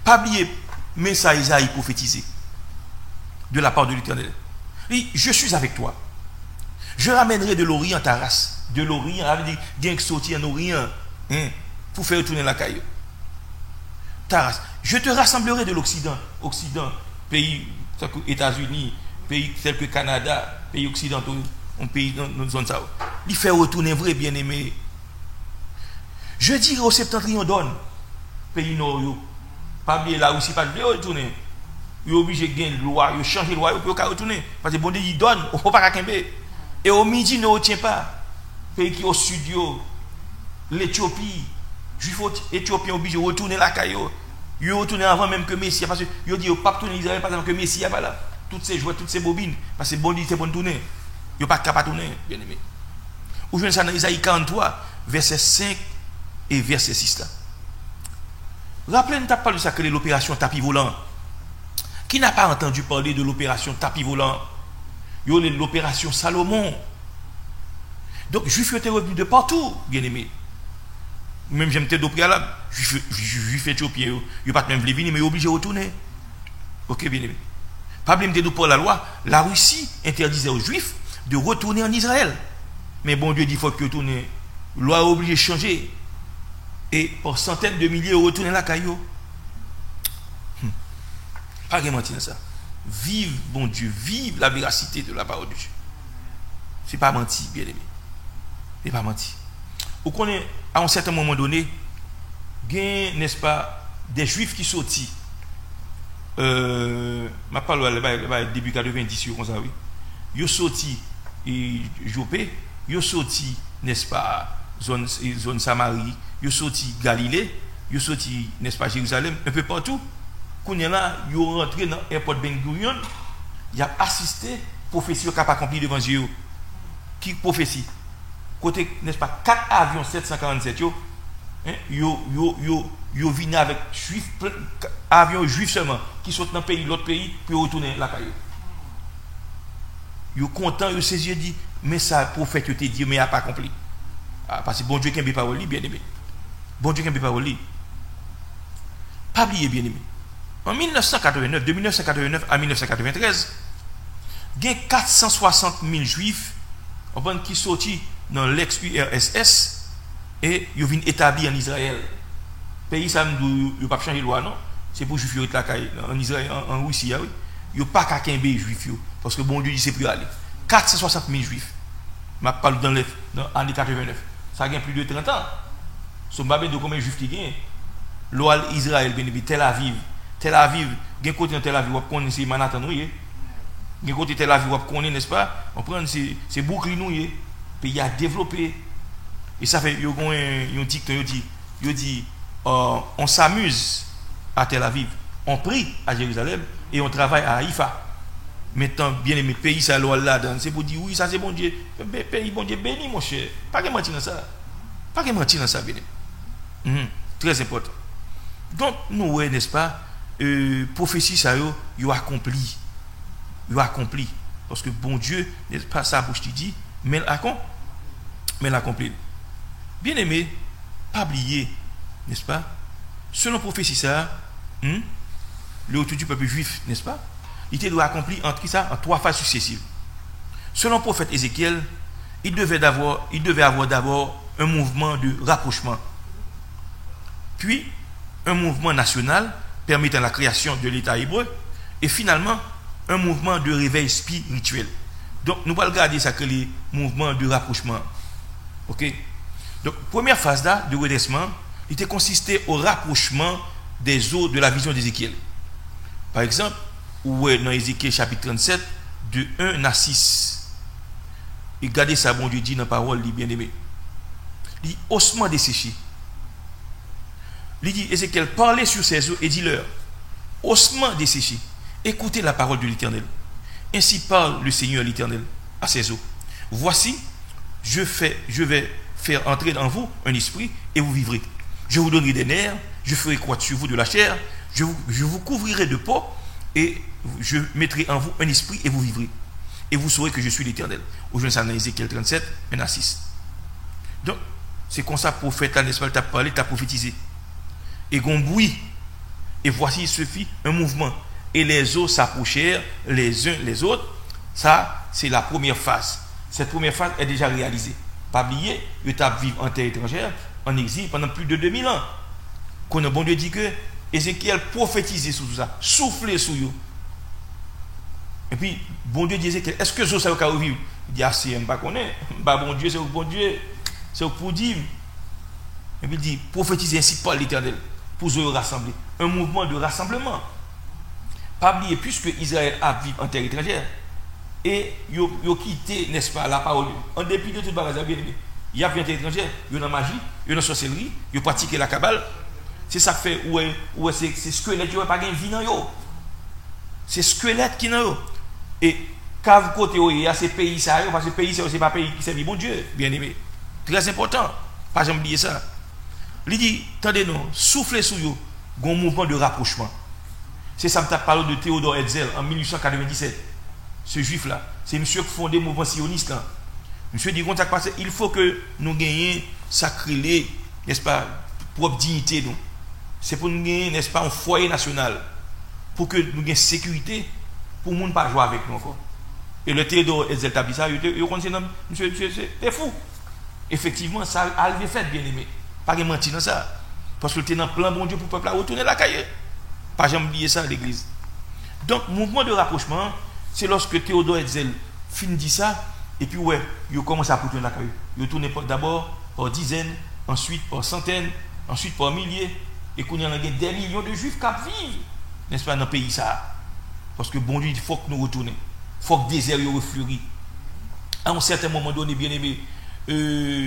S1: Pas oublier, mais ça, Isaïe prophétisé de la part de l'Éternel. Il dit, je suis avec toi. Je ramènerai de l'Orient ta race. De l'Orient, avec des gens sortis en Orient, pour faire retourner la caille. Ta race. Je te rassemblerai de l'Occident. Occident, pays, États-Unis, pays tels que Canada, pays occidentaux, un pays dans notre zone ça. Il fait retourner vrai bien-aimé. Je dis au septentrion donne, pays nord, pas bien là aussi, pas bien retourner. Ils sont obligés de gagner loi, ils changent de loi, ils peuvent retourner. Parce que bon Dieu, il donne, on ne peut pas camper. Et au midi, ne retient pas. Pays qui est au sud, l'Éthiopie, juifs éthiopiens obligés de retourner la caillou. Ils retournent avant même que Messie, parce que ils disent, pas tourner Israël, parce que Messie n'est pas là. Toutes ces jouets, toutes ces bobines, parce que bon Dieu, c'est bon tourner. Ils ne pas capable de tourner, bien aimé. Ou je ça dans Isaïe 43, verset 5 et verset 6 là. Rappelez-nous, tu as parlé de ça, que l'opération tapis volant. Qui n'a pas entendu parler de l'opération tapis volant? Il y a l'opération Salomon. Donc, juifs étaient revenus de partout, bien aimé. Même j'aime peut-être au préalable, juifs éthiopiens, ils n'ont pas même voulu venir, mais ils sont obligés de retourner. Ok, bien aimé. Pas blâme de nous pour la loi, la Russie interdisait aux juifs de retourner en Israël. Mais bon Dieu dit qu'il faut que retourner. La loi est obligée de changer. Et pour centaines de milliers, retourner la caillou. Pas de mentir dans ça. Vive, bon Dieu, vive la véracité de la parole de Dieu. C'est pas menti, bien aimé. C'est pas menti. Vous connaissez, à un certain moment donné, gain, n'est-ce pas, des juifs qui sortent. Ma parole, début 90, comme ça, oui. Ils sorti Jopé, ils sorti, n'est-ce pas, zone Samarie, ils sorti Galilée, ils sorti, n'est-ce pas, Jérusalem, un peu partout. Quand il y en a, ils sont rentrés dans l'aéroport Ben Gurion, ils ont assisté prophétie qui a accompli devant Dieu. Qui prophétie? Côté, n'est-ce pas, 4 avions 747, ils viennent avec juifs, avions juifs seulement, qui sont dans le pays, l'autre pays, puis retourner la caillou. Ils sont contents, ils saisissent, dit, mais ça, prophète, te dit, mais il n'a pas accompli. Ah, parce que bon Dieu qui n'a pas parlé, bien aimé. Bon Dieu qui n'a pas parlé. Pas oublier, bien aimé. En 1989, de 1989 à 1993, il y a 460 000 juifs qui sont sortis dans l'ex-URSS et ils viennent établir en Israël. Le pays, ça ne pas changer de loi, non? C'est pour les juifs en Israël, en Russie, oui. Ils n'ont pas qu'à qu'un les juifs, parce que bon Dieu, il sait plus aller. 460 000 juifs. Je parle dans l'année 89. Ça a plus de 30 ans. Ce n'est pas de combien de juifs qui gagnent. L'Oal Israël, Tel Aviv. Tel Aviv, il côté de Tel Aviv, on connaît c'est Manhattan, il côté Tel Aviv, on connaît, n'est-ce pas? On prend c'est Brooklyn, puis il a développé. Et ça fait, il y a un dicton, il dit, on s'amuse à Tel Aviv, on prie à Jérusalem et on travaille à Haïfa. Maintenant, bien aimé, pays, ça là, c'est pour dire, oui, ça c'est bon Dieu. Pays, bon Dieu, béni, mon cher. Pas que mentir dans ça. Pas que mentir dans ça, bien aimé. Très important. Donc, nous, n'est-ce pas? Prophétie ça yo accompli. Parce que bon Dieu n'est pas sa bouche qui dit, mais l'accompli. Bien aimé, pas oublier, n'est-ce pas? Selon prophétie ça, le retour du peuple juif, n'est-ce pas? Il était accompli en 3 phases successives. Selon le prophète Ézéchiel, il devait avoir d'abord un mouvement de rapprochement, puis un mouvement national permettant la création de l'État hébreu, et finalement, un mouvement de réveil spirituel. Donc, nous allons regarder ça que les mouvements de rapprochement. Ok? Donc, première phase là, de redressement, il était consisté au rapprochement des eaux de la vision d'Ézéchiel. Par exemple, dans Ézéchiel chapitre 37, de 1 à 6. Et regardez ça, bon Dieu dit dans la parole, bien aimé. Il dit, ossements desséchés. Il dit, Ézéchiel, parlez sur ces eaux et dis-leur, ossements desséchés, écoutez la parole de l'Éternel. Ainsi parle le Seigneur l'Éternel à ces eaux. Voici, je vais faire entrer dans vous un esprit et vous vivrez. Je vous donnerai des nerfs, je ferai croître sur vous de la chair, je vous couvrirai de peau et je mettrai en vous un esprit et vous vivrez. Et vous saurez que je suis l'Éternel. Aujourd'hui, ça dans Ézéchiel 37, 1 à 6. Donc, c'est comme ça, prophète, n'est-ce pas, tu as parlé, tu as prophétisé. Et qu'on bruit. Et voici, il se fit un mouvement. Et les eaux s'approchèrent les uns les autres. Ça, c'est la première phase. Cette première phase est déjà réalisée. Pas oublier, il t'a vivre en terre étrangère, en exil, pendant plus de 2000 ans. Quand le bon Dieu dit que Ézéchiel prophétisait sur tout ça, soufflait sur eux. Et puis, bon Dieu disait, est-ce que ça va vivre? Il dit, ah, si, je ne connais pas. Bon Dieu, c'est bon Dieu. C'est pour dire. Et puis il dit, prophétiser ainsi par l'Éternel, pour se rassembler. Un mouvement de rassemblement. Pas oublier, puisque Israël a vécu en terre étrangère, et ils ont quitté, n'est-ce pas, la parole. En dépit de tout bagage, bien aimé. Il y a bien en terre étrangère, il y a dans la magie, il y a dans la sorcellerie, il y a pratiqué la cabale. C'est ça qui fait, où c'est squelette, il n'y a pas de vie dans eux. C'est squelette qui dans eux. Et quand vous côté, il y a ces pays, ça, parce que ces pays, c'est pas un pays qui servent bon Dieu, bien aimé. Très important. Pas jamais oublier ça. Il dit, attendez-nous, soufflez sur eux, un mouvement de rapprochement. C'est ça que tu as parlé de Théodore Herzl en 1897. Ce juif-là, c'est monsieur qui fondé le mouvement sioniste. Là. Monsieur dit, il faut que nous gagnions sacré, n'est-ce pas, propre dignité. C'est pour nous gagner, n'est-ce pas, un foyer national. Pour que nous gagnions sécurité, pour que le monde ne pas jouer avec nous encore. Et le Théodore Herzl t'a dit ça, monsieur, c'est fou. Effectivement, ça a fait, bien aimé. Pas de mentir dans ça. Parce que tu es dans le plan bon Dieu pour le peuple à retourner la caille. Pas jamais oublier ça à l'église. Donc, mouvement de rapprochement, c'est lorsque Théodore Herzl finit dit ça, et puis ouais, il commence à retourner la caille. Il tourne d'abord par dizaines, ensuite par centaines, ensuite par milliers, et qu'on y a des millions de juifs qui vivent, n'est-ce pas, dans le pays ça. Parce que bon Dieu, il faut que nous retournions. Il faut que le désert refleurit. À un certain moment donné, bien aimé,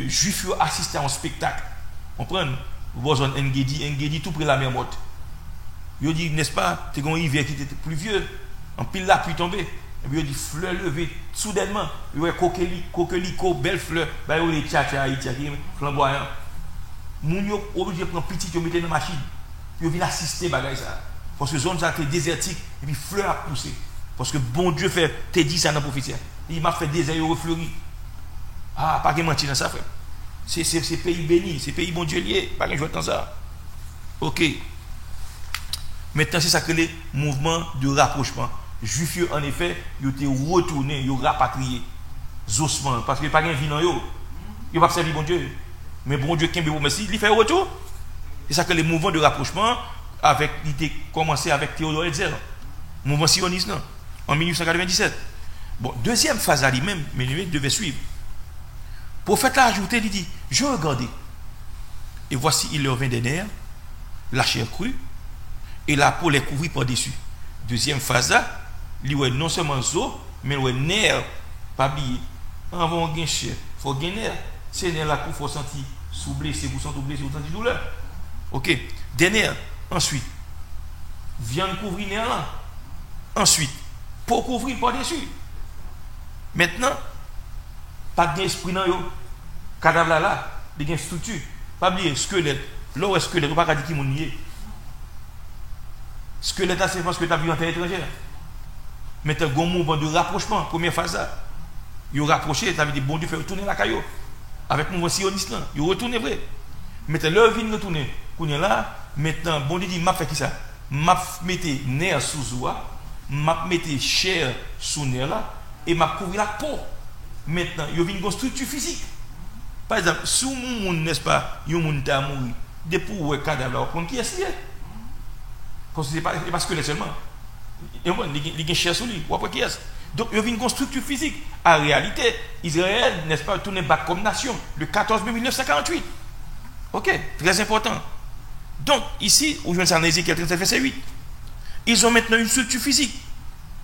S1: juifs assistent à un spectacle. On prend Bozon Ngedi tout près de la mer morte. Il dit, n'est-ce pas, c'est un hiver qui était pluvieux, en pile la pluie tombée. Et puis il dit, fleurs levées, soudainement, il y a coquelicot, belle fleur, il y a les tchatcha Haïti, flamboyant. Moun yo obligé de prendre petit, ils mettent dans la machine. Puis ils viennent assister à ça. Parce que la zone est désertique, et puis fleurs a poussé. Parce que bon Dieu fait, t'es dit ça dans la prophétie. Il m'a fait désert, il refleuri. Ah, pas de mentir dans ça, frère. C'est pays béni, c'est pays bon Dieu lié, pas de jouer dans ça. Ok. Maintenant, c'est ça que les mouvements de rapprochement. Juifs, en effet, ils ont été retournés, ils ont rapatrié. Zosman, parce qu'il n'y a pas de vie dans eux. Ils n'ont pas servi bon Dieu. Mais bon Dieu, il fait un retour. C'est ça que les mouvements de rapprochement, il a commencé avec Théodore Herzl, mouvement sioniste, non, en 1897. Bon, deuxième phase à lui-même, mais lui devait suivre. Le prophète a ajouté, il dit, je regardais, et voici, il leur vint des nerfs, la chair crue, et la peau les couvrit par-dessus. Deuxième phase là, il y a non seulement zo, mais il y a nerfs, pas oublier. Avant de chair, il faut gagner nerfs. C'est nerfs là qu'il faut sentir sous blessé, vous sentez blessé, vous sentez douleur. Ok, des nerfs. Ensuite, viande couvrir nerfs là. Ensuite, peau couvrir par-dessus. Maintenant, pas d'esprit dans yo. Cadavre là, il y a une structure. Pas oublier, squelette. Là où est squelette, on ne peut pas dire qui est. Squelette, c'est parce que tu as vu en terre étrangère. Maintenant, il y a un mouvement de rapprochement. Première phase là. Ils ont rapproché, ça veut dire bon Dieu fait retourner la caillou. Avec le mouvement sioniste là. Ils ont retourné vrai. Maintenant, leur vie retourner. Là, maintenant, bon Dieu dit, m'a fait qui ça? M'a mettez nerf sous zoa, m'a mettez chair sous nerf là, et m'a couvert la peau. Maintenant, il y a une structure physique. Par exemple, si mon monde, n'est-ce pas, il y a un monde qui a mouru, depuis où est le cadavre, on prend qui est-ce qu'il est? Parce que ce n'est pas squelette seulement. Il y a une chair sous lui, ou après qui est-ce? Donc, il y a une structure physique. En réalité, Israël, n'est-ce pas, tourné back comme nation, le 14 mai 1948. Ok, très important. Donc, ici, où je viens de en Ézéchiel 37, verset 8, ils ont maintenant une structure physique.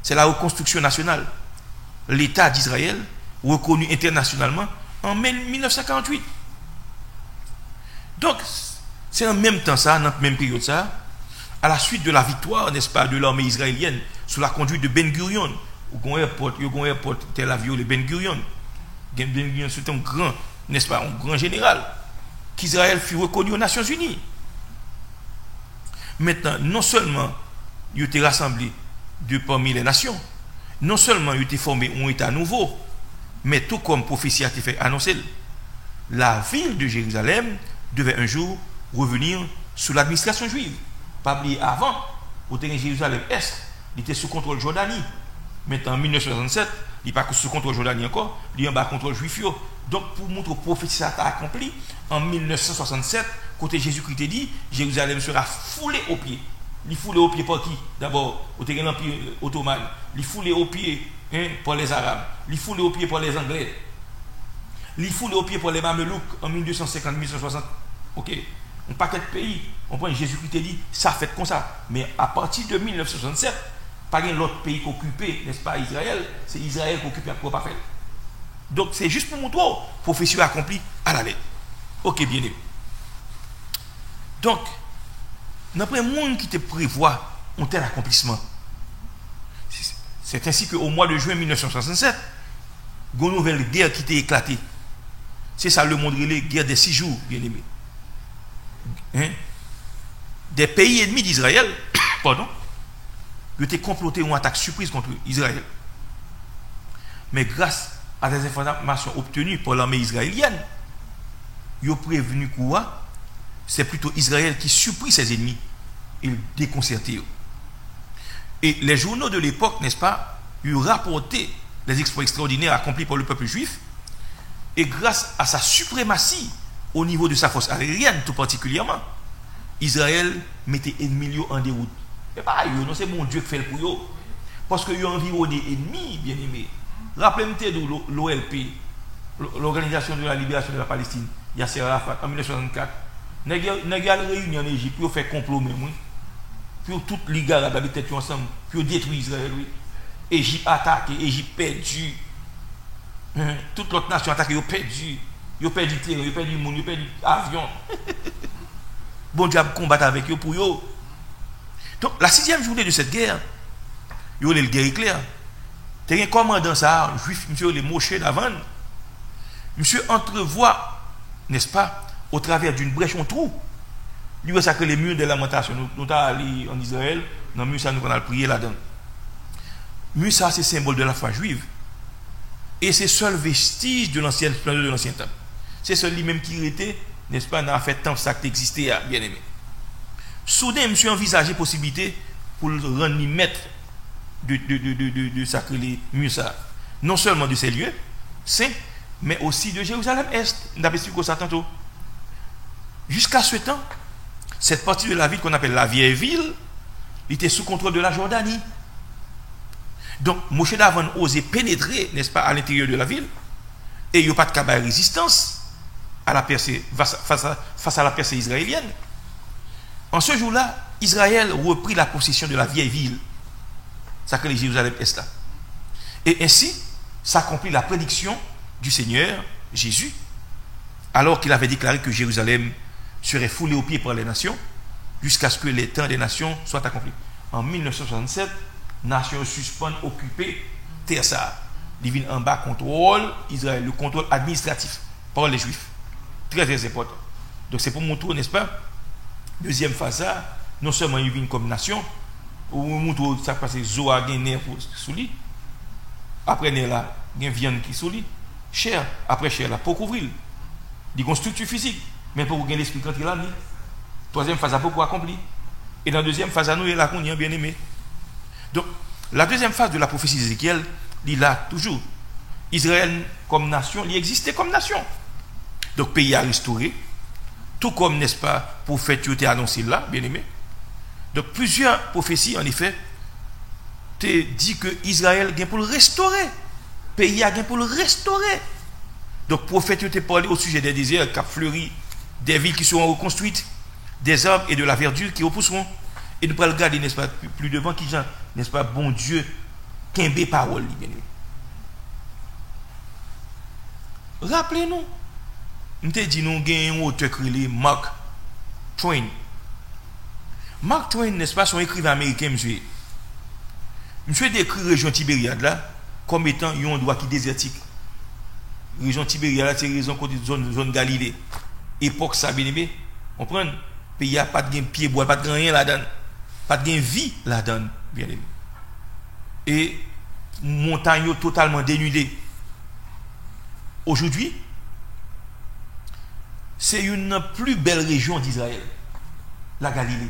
S1: C'est la reconstruction nationale. L'État d'Israël, reconnu internationalement, en 1948. Donc, c'est en même temps ça, dans la même période ça, à la suite de la victoire, n'est-ce pas, de l'armée israélienne, sous la conduite de Ben Gurion, au aéroport Tel Aviv, le Ben Gurion. Ben Gurion, c'était un grand, n'est-ce pas, un grand général, qu'Israël fut reconnu aux Nations Unies. Maintenant, non seulement il était rassemblé de parmi les nations, non seulement il était formé un État nouveau, mais tout comme prophétie a été fait annoncer, la ville de Jérusalem devait un jour revenir sous l'administration juive. Pas oublier avant, au terrain de Jérusalem-Est, il était sous contrôle Jordanie. Maintenant, en 1967, il n'est pas sous contrôle Jordanie encore, il est en bas contrôle juif. Donc, pour montrer que la prophétie a accompli, en 1967, côté Jésus-Christ dit, Jérusalem sera foulée aux pieds. Il foulé au pied par qui? D'abord, au l'Empire ottoman. Il foulé au pied par les Arabes. Il foulé au pied par les Anglais. Il foulé au pied par les Mamelouks en 1250-1260. Ok. Un paquet de pays. On prend Jésus-Christ dit, ça fait comme ça. Mais à partir de 1967, pas l'autre pays qui occupé, n'est-ce pas, Israël, c'est Israël qui occupe la propre affaire. Donc c'est juste pour montrer, prophétie accomplie à la lettre. Ok, bien aimé. Donc, d'après le monde qui te prévoit un tel accomplissement, c'est ainsi qu'au mois de juin 1967, il y a une nouvelle guerre qui était éclatée. C'est ça le monde relais, guerre des 6 jours, bien aimé. Des pays ennemis d'Israël, pardon, ils ont comploté une attaque surprise contre Israël. Mais grâce à des informations obtenues par l'armée israélienne, ils ont prévenu quoi? C'est plutôt Israël qui surprit ses ennemis et déconcerté. Et les journaux de l'époque, n'est-ce pas, ils ont rapporté les exploits extraordinaires accomplis par le peuple juif. Et grâce à sa suprématie au niveau de sa force aérienne, tout particulièrement, Israël mettait ennemis en déroute. Et pas eux, non, c'est mon Dieu qui fait le pour eux. Parce qu'ils ont environné ennemis, bien aimés. Rappelez-moi de l'OLP, l'Organisation de la Libération de la Palestine, Yasser Arafat, en 1964. Nous avons réuni en Égypte pour faire complot même. Pour toute Ligue arabe habiter ensemble, pour détruire Israël. Oui. Égypte attaqué, Égypte perdu. Toute l'autre nation attaquée, ils ont perdu. Ils ont perdu terrain, ils ont perdu monde, ils ont perdu avion. Bon Dieu combattre avec eux pour eux. Donc, la 6e journée de cette guerre, il y a eu la guerre éclair. Il y a un commandant ça, juif, monsieur le Moshe d'Avan. Monsieur entrevoit, n'est-ce pas, au travers d'une brèche, un trou. Lui, ça crée les murs de lamentation. Nous sommes allés en Israël, dans le mur, ça, nous allons prier là-dedans. Le mur, ça, c'est symbole de la foi juive. Et c'est seul vestige de l'ancienne splendeur de l'ancien temple. C'est celui-même qui était, n'est-ce pas, dans la fête temple, ça qui existait, bien aimé. Soudain, monsieur envisagé possibilité pour le rendre maître de sacrer les murs, ça. Non seulement de ces lieux saints, mais aussi de Jérusalem-Est. Nous avons expliqué ça tantôt. Jusqu'à ce temps, cette partie de la ville qu'on appelle la vieille ville, était sous contrôle de la Jordanie. Donc, Moshe d'Avan osait pénétrer, n'est-ce pas, à l'intérieur de la ville, et il n'y a pas de cabane de résistance à la percée, face à la percée israélienne. En ce jour-là, Israël reprit la possession de la vieille ville, ça que les Jérusalem-Est là. Et ainsi, s'accomplit la prédiction du Seigneur Jésus, alors qu'il avait déclaré que Jérusalem serait foulée aux pieds par les nations, jusqu'à ce que les temps des nations soient accomplis. En 1967, nations suspendent, occupées, terre ça. Divine en bas, contrôle Israël, le contrôle administratif par les Juifs. Très très important. Donc c'est pour montrer, n'est-ce pas? Deuxième phase, non seulement ils viennent comme nation, ou montrer ça passe Zoa gagne sous lui. Après là, il y a viande qui sous lui. Chair, après chair là, pour couvrir. Il y a une structure physique, mais pour gagner l'esprit quand il a mis. Troisième phase, beaucoup accompli. Et dans la deuxième phase, nous, il y a qu'on y a bien aimé. Donc, la deuxième phase de la prophétie d'Ézéchiel, il a toujours. Israël comme nation, il existait comme nation. Donc, pays à restaurer. Tout comme, n'est-ce pas, prophète qui a annoncé là, bien aimé. Donc, plusieurs prophéties, en effet, te dit que Israël vient pour le restaurer. Pays a vient pour le restaurer. Donc, prophète qui a parlé au sujet des déserts qui ont fleuri, des villes qui seront reconstruites, des arbres et de la verdure qui repousseront. Et nous pourrons regarder, n'est-ce pas, plus devant qui gens, n'est-ce pas, bon Dieu, qu'un parole, bien aimé. Rappelez-nous, nous te dit, nous avons un auteur qui est Mark Twain. Mark Twain, n'est-ce pas, son écrivain américain, monsieur. Monsieur décrit la région Tibériade là comme étant un endroit qui est désertique. La région Tibériade, c'est une zone Galilée. Époque ça, bien aimé. On prend, pays a pas de pied bois, pas de rien là-dedans. Pas de vie là-dedans, bien aimé. Et montagne totalement dénudée. Aujourd'hui, c'est une plus belle région d'Israël, la Galilée.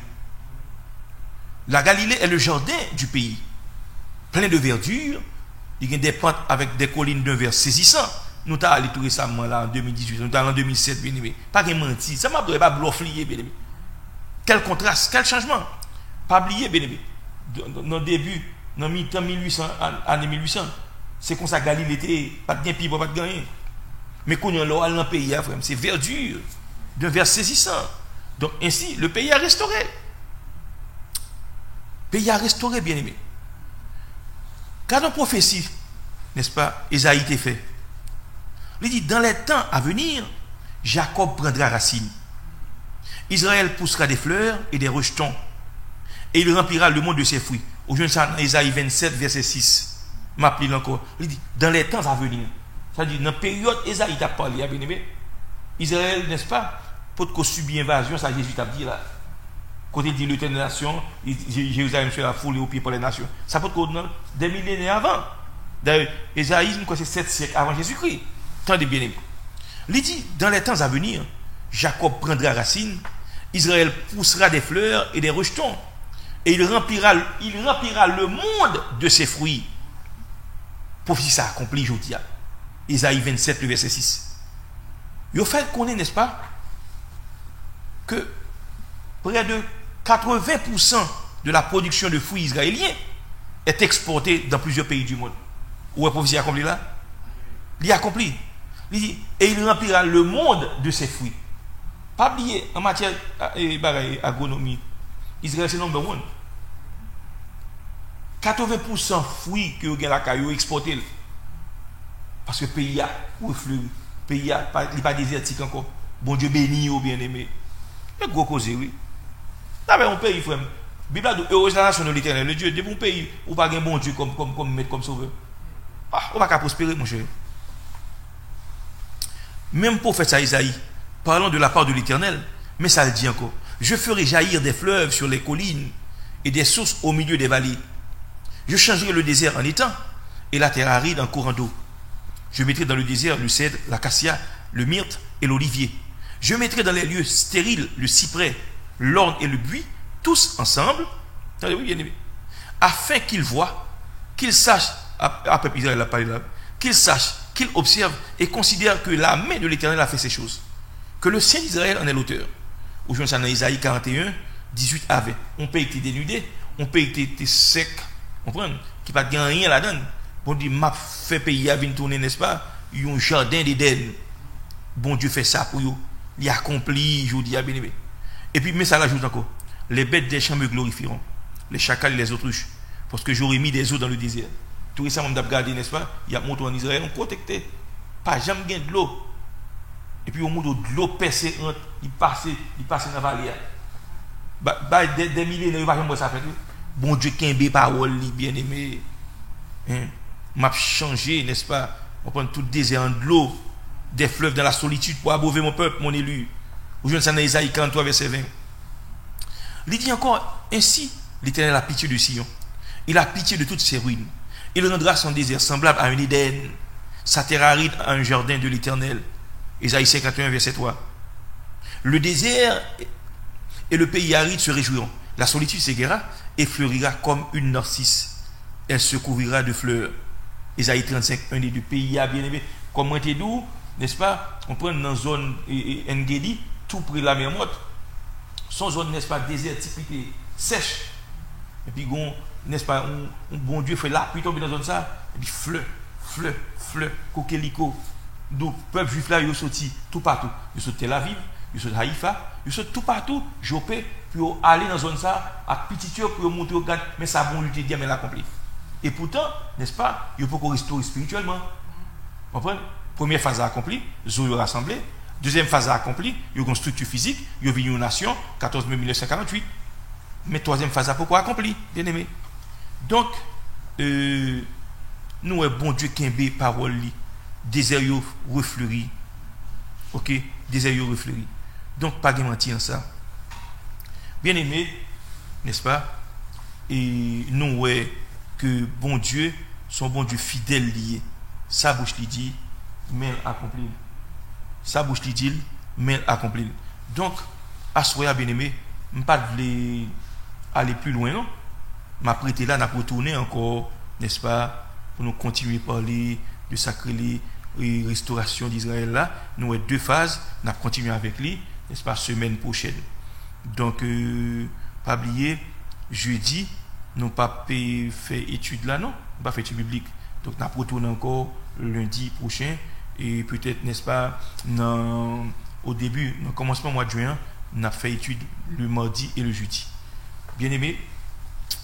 S1: La Galilée est le jardin du pays, plein de verdure. Il y a des pentes avec des collines d'un vert saisissant. Nous sommes allés tout récemment là en 2018, nous sommes allés en 2007, bien aimé. Pas de menti, ça m'a pas bluffé, bien aimé. Quel contraste, quel changement. Pas oublier, bien aimé. Dans le début, dans le 1800, année 1800, c'est comme ça que Galilée était, pas de gain, puis pas de gagner. Mais quand on est dans le pays, c'est verdure, d'un vers saisissant. Donc ainsi, le pays a restauré. Le pays a restauré, bien aimé. Quand une prophétie, n'est-ce pas, Isaïe était fait. Il dit, dans les temps à venir, Jacob prendra racine. Israël poussera des fleurs et des rejetons. Et il remplira le monde de ses fruits. Aujourd'hui, ça, dans Isaïe 27, verset 6. M'appelle encore. Il dit, dans les temps à venir. C'est-à-dire, dans la période, Isaïe t'a parlé, bien aimé. Israël, n'est-ce pas, pour qu'on subit invasion, ça Jésus t'a dit là. Quand il dit l'éternel des nations, Jérusalem sera foulée au pied par les nations. Ça peut être des millénaires avant. D'ailleurs, Isaïe, c'est 7 siècles avant Jésus-Christ. Tendez bien aimé. Il dit, dans les temps à venir, Jacob prendra racine, Israël poussera des fleurs et des rejetons, et il remplira le monde de ses fruits. Prophétie ça accompli, je vous dis. Isaïe 27, le verset 6. Il fait qu'on est, n'est-ce pas, que près de 80% de la production de fruits israéliens est exportée dans plusieurs pays du monde. Où est prophétie accompli là? Il est accompli. Il dit, et il remplira le monde de ses fruits. Pas oublier, en matière d'agronomie, Israël c'est number one. 80% fruits que vous avez la caillou exportés. Parce que le pays a refleuri. Le pays a pas désertique encore. Bon Dieu béni ou bien aimé. Le gros cause, oui. Là, on pays, frère. Bible a dit, heureuse la nation de l'éternel. Le Dieu, de bon pays, ou pas un bon Dieu comme maître, comme sauveur. Ah, on va pas prospérer, mon cher. Même prophète Isaïe, parlant de la part de l'éternel, mais ça le dit encore. Je ferai jaillir des fleuves sur les collines et des sources au milieu des vallées. Je changerai le désert en étang et la terre aride en courant d'eau. Je mettrai dans le désert le cèdre, l'acacia, le myrte et l'olivier. Je mettrai dans les lieux stériles le cyprès, l'orne et le buis, tous ensemble, afin qu'ils voient, qu'ils sachent, après Israël a parlé là, qu'ils sachent, qu'ils observent et considèrent que la main de l'Éternel a fait ces choses. Que le Saint d'Israël en est l'auteur. Aujourd'hui, c'est dans Isaïe 41, 18 à 20. On peut être dénudé, on peut être sec, on prend, qui pas gagner rien là-dedans. Bon Dieu m'a fait pays à venir tourner, n'est-ce pas? Il y a un jardin d'Éden. Bon Dieu fait ça pour eux. Il a accompli, je vous dis, bien aimé. Et puis, mais ça l'ajoute encore. Les bêtes des champs me glorifieront. Les chacals et les autruches. Parce que j'aurais mis des eaux dans le désert. Tout récemment, on a regardé, n'est-ce pas? Il y a monté en Israël, on protecté. Pas jamais gain de l'eau. Et puis, au moment de l'eau percée, il passe dans la vallée. Des milliers de gens, ça fait tout. Bon Dieu, qu'un bé parole, bien aimé. M'a changé, n'est-ce pas? On prend tout le désert en de l'eau, des fleuves dans la solitude pour abreuver mon peuple, mon élu. Aujourd'hui, c'est dans Isaïe 43, verset 20. Il dit encore, ainsi, l'Éternel a pitié de Sion. Il a pitié de toutes ses ruines. Il rendra son désert semblable à un Éden, sa terre aride à un jardin de l'Éternel. Isaïe 51, verset 3. Le désert et le pays aride se réjouiront. La solitude s'égaira et fleurira comme une narcisse. Elle se couvrira de fleurs. Isaïe 35, un des deux pays bien aimé. Comme on était d'où, n'est-ce pas? On prend dans la zone Engedi, tout près de la mer morte. Son zone, n'est-ce pas, désertique, sèche. Et puis, n'est-ce pas, un bon Dieu fait là, puis tomber dans la zone ça. Et puis, fleur, coquelicot. Donc, le peuple juif là, il est sorti tout partout. Il sont Tel Aviv, il sont Haïfa, il sont tout partout, Jopé, puis aller dans la zone ça, à petit pour monter au garde, mais ça bon lutter, mais l'accomplir. Et pourtant, n'est-ce pas, il faut qu'on restaure spirituellement. Vous comprenez? Première phase accomplie, Zoé rassemblé. Deuxième phase accomplie, il y a une structure physique, il y a une nation, 14 mai 1948. Mais troisième phase, pourquoi accomplie, bien aimé? Donc, nous, bon Dieu qui a une parole, désert refleuri. Ok? Désert refleuri. Donc, pas de mentir en ça. Bien aimé, n'est-ce pas? Et nous, que bon Dieu, son bon Dieu fidèle lié. Sa bouche lui dit, mais accompli. Sa bouche lui dit, mais accompli. Donc, à ce moment bien aimé, je ne pas aller plus loin, non? Je prêté là, je retourner encore, n'est-ce pas, pour nous continuer à parler de sacré et restauration d'Israël là. Nous avons deux phases, nous continuer avec lui, n'est-ce pas, semaine prochaine. Donc, pas oublier, jeudi, nous pas fait étude là, non, pas fait étude biblique. Donc, nous retournons encore lundi prochain et peut-être, n'est-ce pas, au début, dans le commencement du mois de juin, nous avons fait étude le mardi et le jeudi. Bien aimé,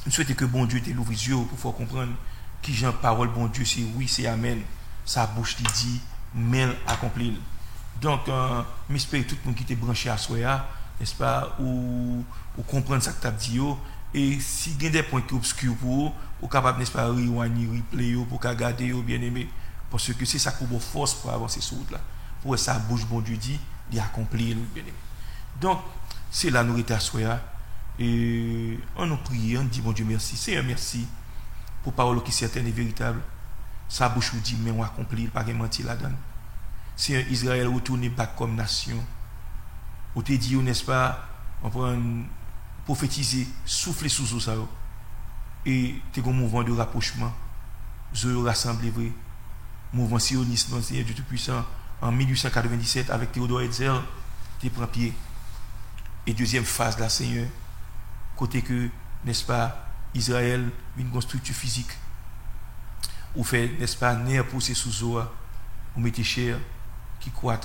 S1: je souhaite que bon Dieu te l'ouvre les yeux pour pouvoir comprendre qui j'ai parole bon Dieu, c'est oui, c'est amen. Sa bouche lui dit, mais accompli. Donc, j'espère tout le monde qui était branché à soi, n'est-ce pas, ou comprendre ce que tu as dit. Et si il y a des points qui sont obscurs pour vous, vous êtes capable, n'est-ce pas, rewind, replay, pour garder, bien aimé. Parce que c'est ça qui vous force pour avancer sur route là. Pour que sa bouche, bon Dieu dit, il accompli, bien aimé. Donc, c'est là nous étions à soi. Et on nous prie, on dit, bon Dieu, merci. C'est un merci pour parole qui est certaine et véritable. Sa bouche vous dit, mais on accomplit, il pas de mentir là-dedans. C'est un Israël retourné back comme nation. On te dit, n'est-ce pas, on prend prophétiser, souffler sous ça. Et tu as un mouvement de rapprochement. Je rassemble vrai. Mouvement sioniste, non, Seigneur Dieu Tout-Puissant, en 1897, avec Théodore Herzl, tu prends pied. Et deuxième phase là, Seigneur, côté que, n'est-ce pas, Israël, une structure physique, ou fait, n'est-ce pas, nerf pousser sous Zoa, ou mettez chair qui croît,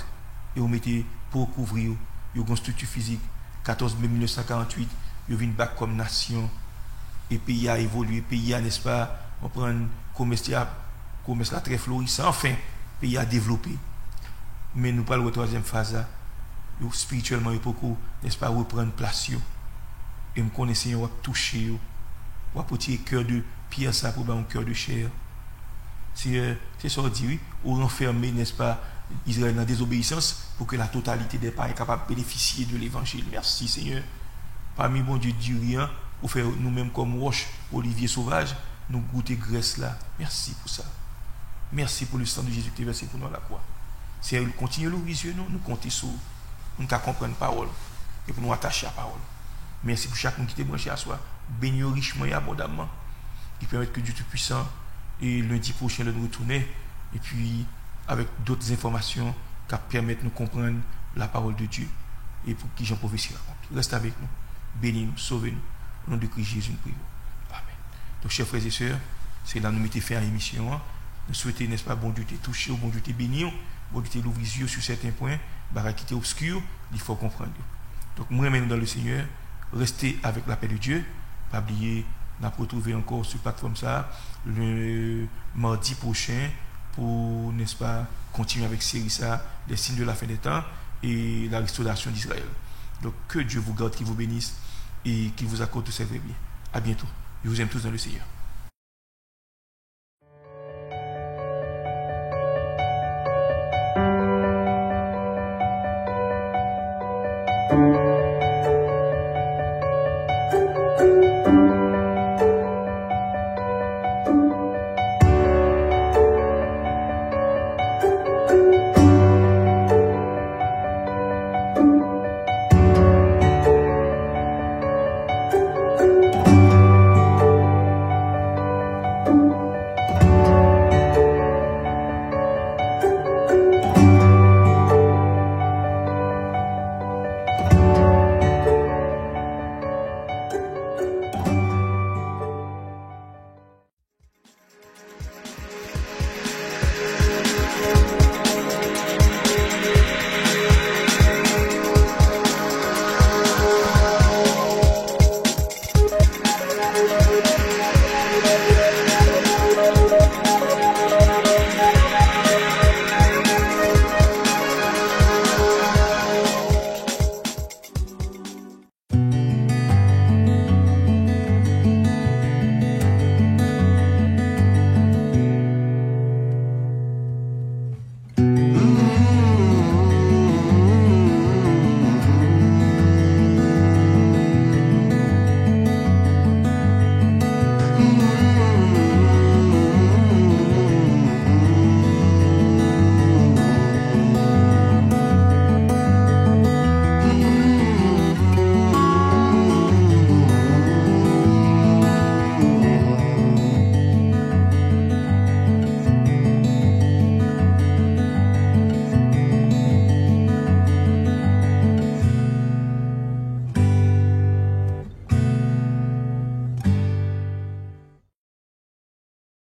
S1: et vous mettez pour couvrir, une structure physique. 14 mai 1948, vous venez back comme nation, et le pays a évolué, le pays a, n'est-ce pas, on prend un commerce très florissant, enfin, le pays a développé. Mais nous parlons de la troisième phase là, spirituellement, il faut, n'est-ce pas, reprendre place. Et me connaissez, on va toucher, on va porter cœur de pierre, ça pour un cœur de chair. C'est ça qu'on dit, oui, ou renfermer, n'est-ce pas, Israël dans la désobéissance pour que la totalité des pays est capable de bénéficier de l'évangile. Merci Seigneur. Parmi bon Dieu dit rien, ou faire nous-mêmes comme roche, olivier sauvage, nous goûter graisse là. Merci pour ça. Merci pour le sang de Jésus qui est versé pour nous à la croix. C'est continuer à l'ouvrir les yeux, nous compter sur nous comprendre la parole et pour nous attacher à la parole. Merci pour chaque monde qui est branché à soi. Bénis richement et abondamment. Qui permet que Dieu Tout-Puissant et lundi prochain de nous retourner et puis avec d'autres informations qui permettent de nous comprendre la parole de Dieu et pour qui j'en prophétie raconte. Reste avec nous. Bénis-nous, sauvez-nous. Au nom de Christ Jésus, nous prions. Amen. Donc, chers frères et sœurs, c'est là que nous mettons fin à l'émission. Nous souhaitons, n'est-ce pas, bon Dieu t'es touché, bon Dieu t'es béni, bon Dieu t'es l'ouvre les yeux sur certains points, barra qui était obscur, il faut comprendre. Donc, moi-même dans le Seigneur, restez avec la paix de Dieu. Pas oublier, on a retrouvé encore sur plateforme ça le mardi prochain pour, n'est-ce pas, continuer avec série ça, les signes de la fin des temps et la restauration d'Israël. Donc, que Dieu vous garde, qu'il vous bénisse et qu'il vous accorde tous ses vrais biens. À bientôt. Je vous aime tous dans le Seigneur.